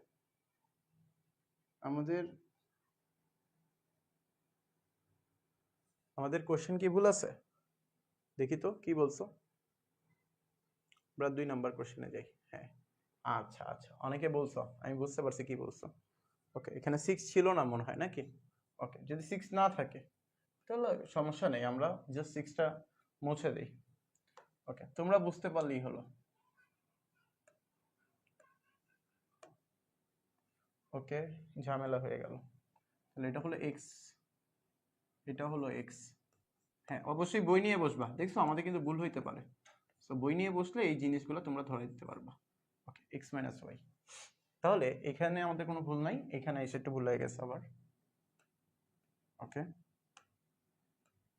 আমাদের কোশ্চেন কি ভুল আছে? দেখি তো কি বলছো। আমরা 2 নাম্বার কোশ্চেনে যাই। হ্যাঁ, আচ্ছা আচ্ছা, অনেকে বলছো, আমি বুঝতে পারছি কি বলছো। ওকে, এখানে 6 ছিল না মনে হয় নাকি? ওকে, যদি 6 না থাকে তাহলে সমস্যা নেই, আমরা জাস্ট 6টা মুছে দেই। ওকে, তোমরা বুঝতে পারলেই হলো। ওকে, ঝামেলা হয়ে গেল। তাহলে এটা হলো x, এটা হলো x। হ্যাঁ, অবশ্যই বই নিয়ে বসবা, দেখছো আমাদের কিন্তু ভুল হইতে পারে। সো বই নিয়ে বসলে এই জিনিসগুলো তোমরা ধরে দিতে পারবা। ওকে, x মাইনাস ওয়াই। তাহলে এখানে আমাদের কোনো ভুল নাই, এখানে এসে একটু ভুল হয়ে গেছে আবার। ওকে,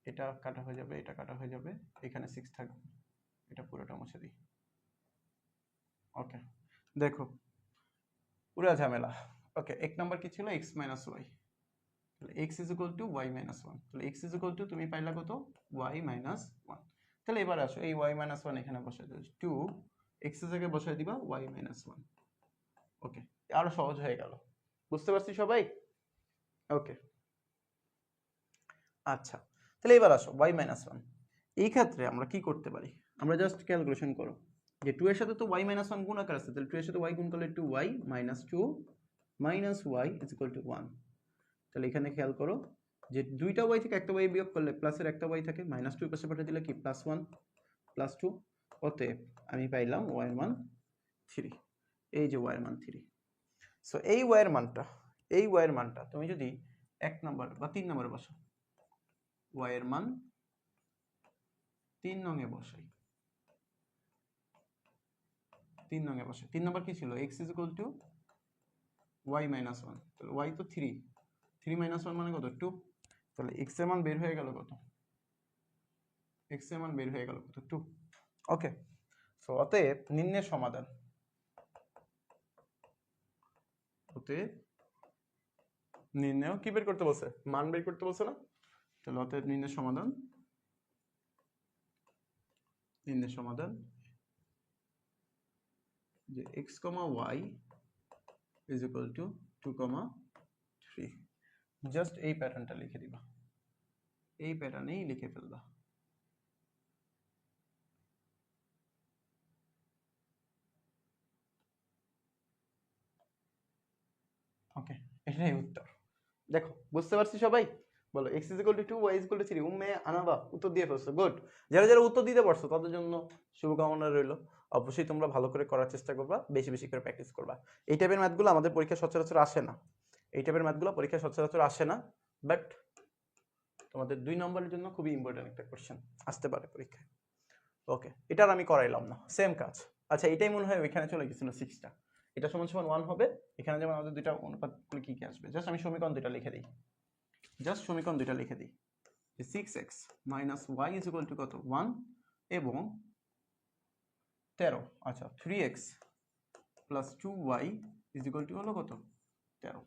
এটা কাটা হয়ে যাবে, এটা কাটা হয়ে যাবে, এখানে 6 থাকবে, এটা পুরোটা মুছে দিই। ওকে, দেখো পুরো ঝামেলা। ওকে, এক নাম্বার কি ছিল? x minus Y. তাহলে x is equal to y minus one. তাহলে x ইজ ইকুয়াল টু তুমি পাইলা কত? y minus one. তাহলে এবার আসো এই y মাইনাস ওয়ান এখানে বসাই দিও, 2 x এর জায়গায় বসাই দিবা y মাইনাস ওয়ান। ওকে, আরো সহজ হয়ে গেল, বুঝতে পারছি সবাই? ওকে, আচ্ছা তাহলে এবার আসো y মাইনাস ওয়ান। এই ক্ষেত্রে আমরা কি করতে পারি? আমরা জাস্ট ক্যালকুলেশন করো যে 2 এর সাথে তো y মাইনাস ওয়ান গুণ আকার আছে, তাহলে 2 এর সাথে y গুণ করলে 2y minus 2 minus y is equal two 1। তাহলে এখানে খেয়াল করো যে দুইটা y থেকে একটা y বিয়োগ করলে প্লাসের একটা y থাকে, মাইনাস 2 পাশে পাঠিয়ে দিলে কি প্লাস 1 প্লাস 2। অতএব আমি পাইলাম y এর মান 3। এই যে y এর মান 3। সো এই y এর মানটা তুমি যদি 1 নাম্বার বা 3 নম্বরে বসো, y এর মান 3 নং এ বসাই, 3 নং এ বসাই। 3 নম্বর কি ছিল? x is equal to y minus 1। তাহলে y তো 3, 3 মাইনাস 1 মানে কত? 2। তাহলে x এর মান বের হয়ে গেল কত? x এর মান বের হয়ে গেল কত? 2। ওকে, সো অতএব নিম্নের সমাধান, অতএব নির্ণয় কি বের করতে বলছে? মান বের করতে বলছে না? তাহলে অতএব নির্ণয় সমাধান যে x, y is equal to 2, 3। Just এই প্যাটার্নটা লিখে দিবা, এই প্যাটার্নেই লিখে ফেলবা। ওকে, এটাই উত্তর। দেখো বুঝতে পারছি সবাই? বলো x is equal to 2, y is equal to 3। Umme আনাবা উত্তর দিয়ে ফেলছো, গুড। যারা যারা উত্তর দিতে পারছো তাদের জন্য শুভকামনা রইল। অবশ্যই তোমরা ভালো করে করার চেষ্টা করবা, বেশি বেশি করে প্র্যাকটিস করবা। এই টাইপের ম্যাথগুলো আমাদের পরীক্ষা সচরাচর আসে না, এই টাইপের ম্যাথগুলো পরীক্ষা সচরাচর আসে না, বাট তোমাদের 2 নম্বরের জন্য খুবই ইম্পর্টেন্ট একটা কোশ্চেন আসতে পারে পরীক্ষায়। ওকে, এটার আমি করাইলাম না, সেম কাজ। আচ্ছা, এটাই মনে হয় ওইখানে চলে গেছিল 6টা। এটা সমান সমান 1 হবে, এখানে যেমন আমাদের দুইটা অনুপাত করলে কি কি আসবে? জাস্ট আমি সমীকরণ দুইটা লিখে দিই, যে 6x minus y is equal two কত? 1 এবং 13। আচ্ছা, 3x plus 2y is equal two হলো কত? 13।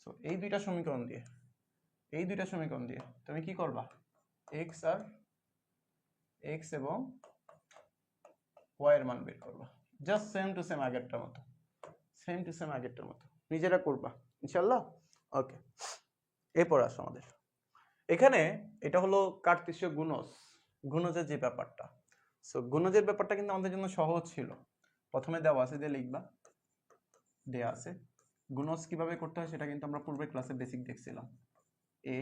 সো এই দুইটা সমীকরণ দিয়ে তুমি কি করবা? x এবং y এর মান বের করবা, জাস্ট সেম টু সেম আগেরটার মতো নিজেরা করবা ইনশাআল্লাহ। ওকে, এরপর আসো আমাদের এখানে, এটা হলো কার্তেশীয় গুণজের যে ব্যাপারটা। সো গুণজের ব্যাপারটা কিন্তু আমাদের জন্য সহজ ছিল। প্রথমে দেওয়া আছে, দিয়ে লিখবা, দেয়া আছে। গুণজ কিভাবে করতে হয় সেটা কিন্তু আমরা পূর্বের ক্লাসে বেসিক দেখছিলাম। এ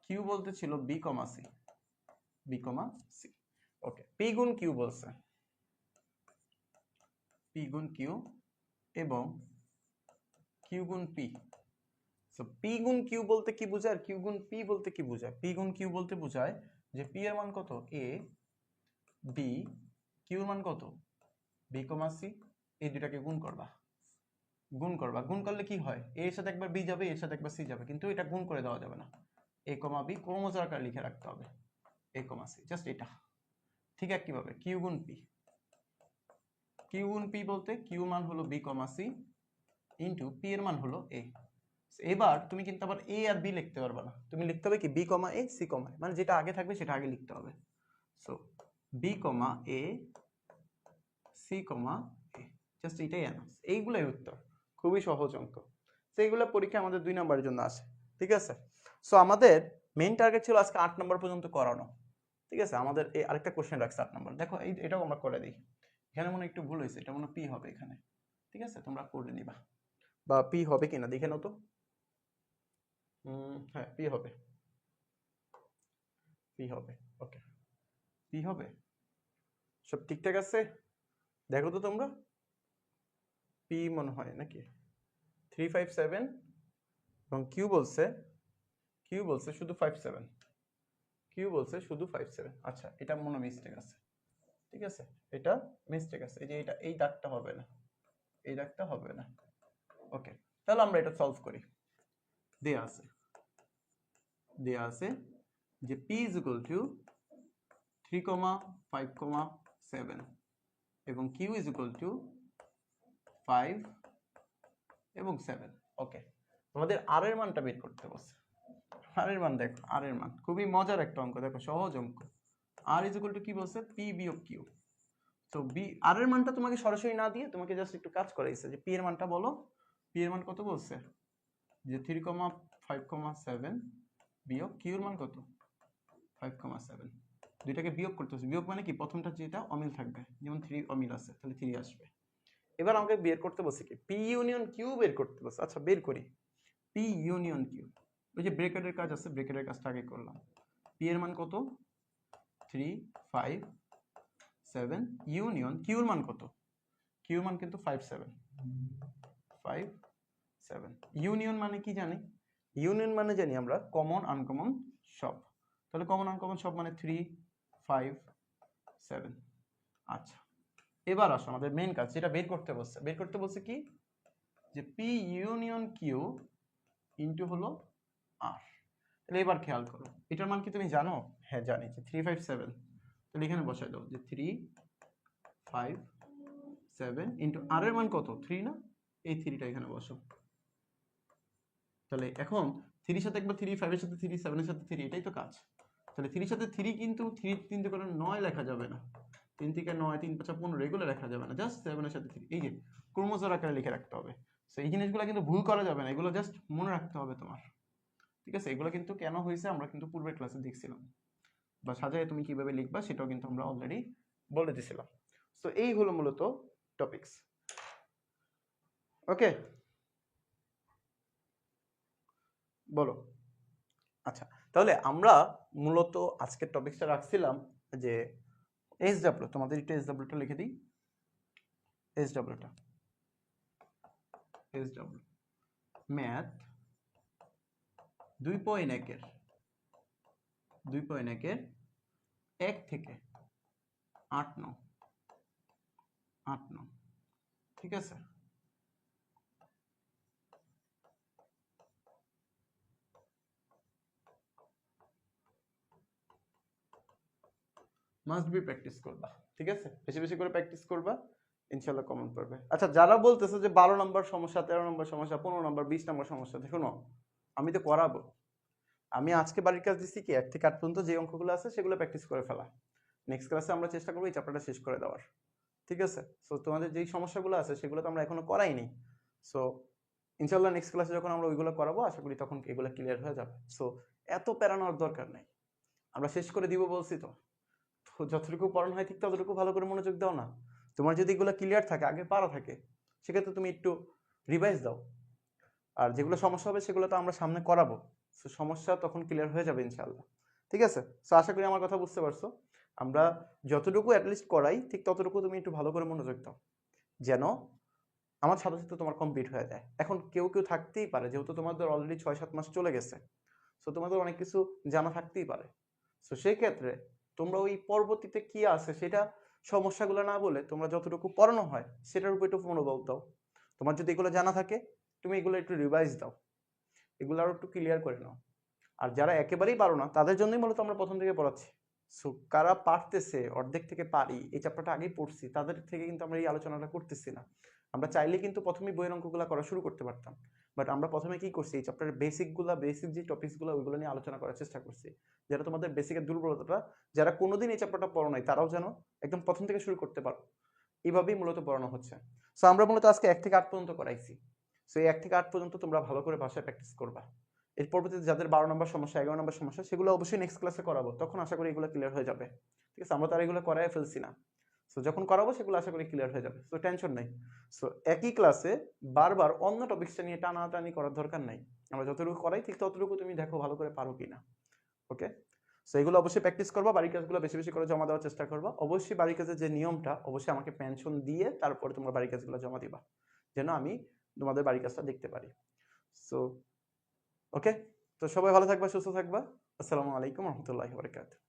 কিউ বলতে ছিল বি কমা সি। ওকে, পি গুণ কিউ বলছে, পি গুণ কিউ এবং কিউ গুণ পি। সো পি গুণ কিউ বলতে কি বোঝায় আর কিউ গুণ পি বলতে কি বোঝায়? পি গুণ কিউ বলতে বোঝায় যে পি এর মান কত? এ বি, কিউ এর মান কত? B comma C. এই দুটাকে গুণ করবা, গুণ করলে কি হয়? এ এর সাথে একবার বি যাবে, এর সাথে একবার সি যাবে, কিন্তু এটা গুণ করে দেওয়া যাবে না। এ কমা বি ক্রমজ আকারে লিখে রাখতে হবে, এ কমা সি, জাস্ট এটা। ঠিক একইভাবে কিউ গুণ পি বলতে কিউ মান হলো B comma C into P এর মান হলো এ। এবার তুমি কিন্তু আবার এ আর বি লিখতে পারবে না, তুমি লিখতে হবে কি? B comma A C comma এ, মানে যেটা আগে থাকবে সেটা আগে লিখতে হবে। So B comma A C comma A, just এটাই অ্যান্সার, এইগুলাই উত্তর। খুবই সহজ অঙ্ক। তো এইগুলো পরীক্ষা আমাদের 2 নম্বরের জন্য আসে, ঠিক আছে? সো আমাদের মেইন টার্গেট ছিল আজকে 8 নম্বর পর্যন্ত করানো, ঠিক আছে? আমাদের এই আরেকটা কোশ্চেন রাখছে 8 নম্বর, দেখো এটাও আমরা করে দিই। এখানে মনে একটু ভুল হয়েছে, এটা মনে পি হবে এখানে, ঠিক আছে? তোমরা করে নিবা। বা পি হবে কিনা দেখে নাও তো। হ্যাঁ পি হবে, পি হবে। ওকে, পি হবে, সব ঠিকঠাক আছে, দেখো তো তোমরা। পি মনে হয় নাকি 357, এবং কিউ বলছে, কিউ বলছে শুধু 57, কিউ বলছে শুধু 57। আচ্ছা এটা মনে মিস্টেক আছে, ঠিক আছে, এটা মিস্টেক আছে, এই যে এটা, এই দাগটা হবে না, এই দাগটা হবে না। ওকে, তাহলে আমরা এটা সলভ করি। দেয়া আছে, দেয়া আছে যে p is equal to 3,5,7 এবং q is equal to 5 এবং 7। ওকে, আমাদের r এর মানটা বের করতে বলছে। r এর মান দেখো, r এর মান খুবই মজার একটা অঙ্ক, দেখো সহজ অঙ্ক। r is equal to কি বলছে, p বিয়োগ q। তো r এর মানটা তোমাকে সরাসরি না দিয়ে তোমাকে জাস্ট একটু কাজ করাইছে যে p এর মানটা বলো। p এর মান কত বলছে, যে 3,5,7 বিয়োগ q এর মান কত, 5,7। দুইটাকে বিয়োগ করতেছে, বিয়োগ মানে কি প্রথমটা যেটা অমিল থাকবে, যেমন 3 অমিল আছে তাহলে 3 আসবে। এবার আমাকে বের করতে বলছে কি, পি ইউনিয়ন কিউ বের করতে বলছে। আচ্ছা বের করি, পি ইউনিয়ন কিউ। ওই যে ব্র্যাকেটের কাজ আছে, ব্র্যাকেটের কাজটা আগে করলাম। পি এর মান কত, 3, 5, 7 ইউনিয়ন কিউ এর মান কত, কিউ এর মান কিন্তু 5, 7, 5, 7। ইউনিয়ন মানে কি জানি, ইউনিয়ন মানে জানি আমরা কমন আনকমন সব। তাহলে কমন আনকমন সব মানে 3, 5, 7। আচ্ছা এবার আসো আমাদের মেইন কাজ, যেটা বের করতে বলছে। বের করতে বলছে কি, যে পি ইউনিয়ন কিউ ইনটু হলো আর। তাহলে এবার খেয়াল করো, এটার মান কি তুমি জানো? হ্যাঁ জানি, যে 3, 5, 7। তাহলে এখানে বসাই দাও যে 3, 5, 7 ইনটু আর এর মান কত, 3 না, এই 3টা এখানে বসো। তাহলে এখন 3 এর সাথে একবার 3, 5 এর সাথে 3, 7 এর সাথে 3, এটাই তো কাজ। তাহলে 3 এর সাথে 3 কিন্তু 3 3 তে করে 9 লেখা যাবে না, 3 থেকে 9, 3 5 15 এগুলো লেখা যাবে না, জাস্ট 7 এর সাথে 3 এই যে ক্রমজোর আকারে লিখে রাখতে হবে। সো এই জিনিসগুলো কিন্তু ভুল করা যাবে না, এগুলো জাস্ট মনে রাখতে হবে তোমার, ঠিক আছে। এগুলো কিন্তু কেন হয়েছে আমরা কিন্তু পূর্বের ক্লাসে দেখছিলাম, বা সাজায় তুমি কিভাবে লিখবা সেটাও কিন্তু আমরা অলরেডি বলে দিয়েছিলাম। সো এই হলো মূলত টপিকস। ওকে বলো। আচ্ছা তাহলে আমরা মূলত আজকের টপিকসটা রাখছিলাম যে এসডব্লিউ, তোমাদের একটু এসডব্লিউটা লিখে দিই। এসডব্লিউটা, এসডব্লিউ ম্যাথ 2.1 এর 1 থেকে 8 9, ঠিক আছে। মাস্ট বি প্র্যাকটিস করবা, ঠিক আছে, বেশি বেশি করে প্র্যাকটিস করবা, ইনশাল্লাহ কমন পারবে। আচ্ছা যারা বলতেছে যে 12 নম্বর সমস্যা, 13 নম্বর সমস্যা, 15 নম্বর, 20 নম্বর সমস্যা, দেখো না আমি তো করাবো। আমি আজকে বাড়ির কাজ দিচ্ছি কি 1 থেকে 8 পর্যন্ত যে অঙ্কগুলো আছে সেগুলো প্র্যাকটিস করে ফেলা। নেক্সট ক্লাসে আমরা চেষ্টা করবো এই চ্যাপ্টারটা শেষ করে দেওয়ার, ঠিক আছে। সো তোমাদের যেই সমস্যাগুলো আছে সেগুলো তো আমরা এখনো করাইনি। সো ইনশাল্লাহ নেক্সট ক্লাসে যখন আমরা ওইগুলো করাবো আশা করি তখন এগুলো ক্লিয়ার হয়ে যাবে। সো এত প্যারা নেওয়ার দরকার নেই, আমরা শেষ করে দিব বলছি তো। যতটুকু পড়ানো হয় ঠিক ততটুকু ভালো করে মনোযোগ দাও না। তোমার যদি এগুলো ক্লিয়ার থাকে, আগে পারা থাকে, সেক্ষেত্রে তুমি একটু রিভাইজ দাও। আর যেগুলো সমস্যা হবে সেগুলো তো আমরা সামনে করাবো, সো সমস্যা তখন ক্লিয়ার হয়ে যাবে ইনশাল্লাহ, ঠিক আছে। সো আশা করি আমার কথা বুঝতে পারছো। আমরা যতটুকু অ্যাটলিস্ট করাই ঠিক ততটুকু তুমি একটু ভালো করে মনোযোগ দাও, যেন আমার সাথে সাথে তোমার কমপ্লিট হয়ে যায়। এখন কেউ কেউ থাকতেই পারে, যেহেতু তোমাদের অলরেডি 6-7 মাস চলে গেছে, সো তোমাদের অনেক কিছু জানা থাকতেই পারে। সো সেই ক্ষেত্রে তোমরা ওই পরবর্তীতে কি আছে সেটা সমস্যাগুলো না বলে তোমরা যতটুকু পড়ানো হয় সেটার উপর একটু মনোবল দাও। তোমার যদি এগুলো জানা থাকে তুমি এগুলো একটু রিভাইজ দাও, এগুলো আরো একটু ক্লিয়ার করে নাও। আর যারা একেবারেই পারো না তাদের জন্যই মূলত আমরা প্রথম থেকে পড়াচ্ছি। সো কারা পারতেছে, অর্ধেক থেকে পারি, এই চ্যাপ্টারটা আগেই পড়ছি, তাদের থেকে কিন্তু আমরা এই আলোচনাটা করতেছি না। আমরা চাইলে কিন্তু প্রথমেই বইয়ের অঙ্কগুলো করা শুরু করতে পারতাম, বাট আমরা প্রথমে কি করছি, এই চ্যাপ্টারের বেসিক যে টপিকসগুলো ওইগুলো নিয়ে আলোচনা করার চেষ্টা করছি, যারা তোমাদের বেসিকের দুর্বলতাটা, যারা কোনোদিন এই চ্যাপ্টারটা পড়ো নাই তারাও যেন একদম প্রথম থেকে শুরু করতে পারো, এইভাবেই মূলত পড়ানো হচ্ছে। সো আমরা মূলত আজকে 1 থেকে 8 পর্যন্ত করাইছি। সো এই 1 থেকে 8 পর্যন্ত তোমরা ভালো করে ভাষায় প্র্যাকটিস করবা। এর পরবর্তীতে যাদের 12 নম্বর সমস্যা, 11 নম্বর সমস্যা, সেগুলো অবশ্যই নেক্সট ক্লাসে করাবো, তখন আশা করি এগুলো ক্লিয়ার হয়ে যাবে, ঠিক আছে। আমরা তো আর এগুলো করাই ফেলছি না। সো যখন করাবো সেগুলো আশা করি ক্লিয়ার হয়ে যাবে, সো টেনশন নাই। সো একই ক্লাসে বারবার অন্য টপিক্সটা নিয়ে টানাটানি করার দরকার নাই, আমরা যতটুকু করাই ঠিক ততটুকু তুমি দেখো ভালো করে পারো কিনা। ওকে, সো এগুলো অবশ্যই প্র্যাকটিস করবা, বাড়ির কাজগুলো বেশি বেশি করে জমা দেওয়ার চেষ্টা করবা। অবশ্যই বাড়ির কাজের যে নিয়মটা, অবশ্যই আমাকে পেনশন দিয়ে তারপরে তোমরা বাড়ির কাজগুলো জমা দিবা, যেন আমি তোমাদের বাড়ির কাজটা দেখতে পারি। সো ওকে, তো সবাই ভালো থাকবা, সুস্থ থাকবা। আসসালামু আলাইকুম রহমতুল্লাহি ওয়া বারাকাতুহু।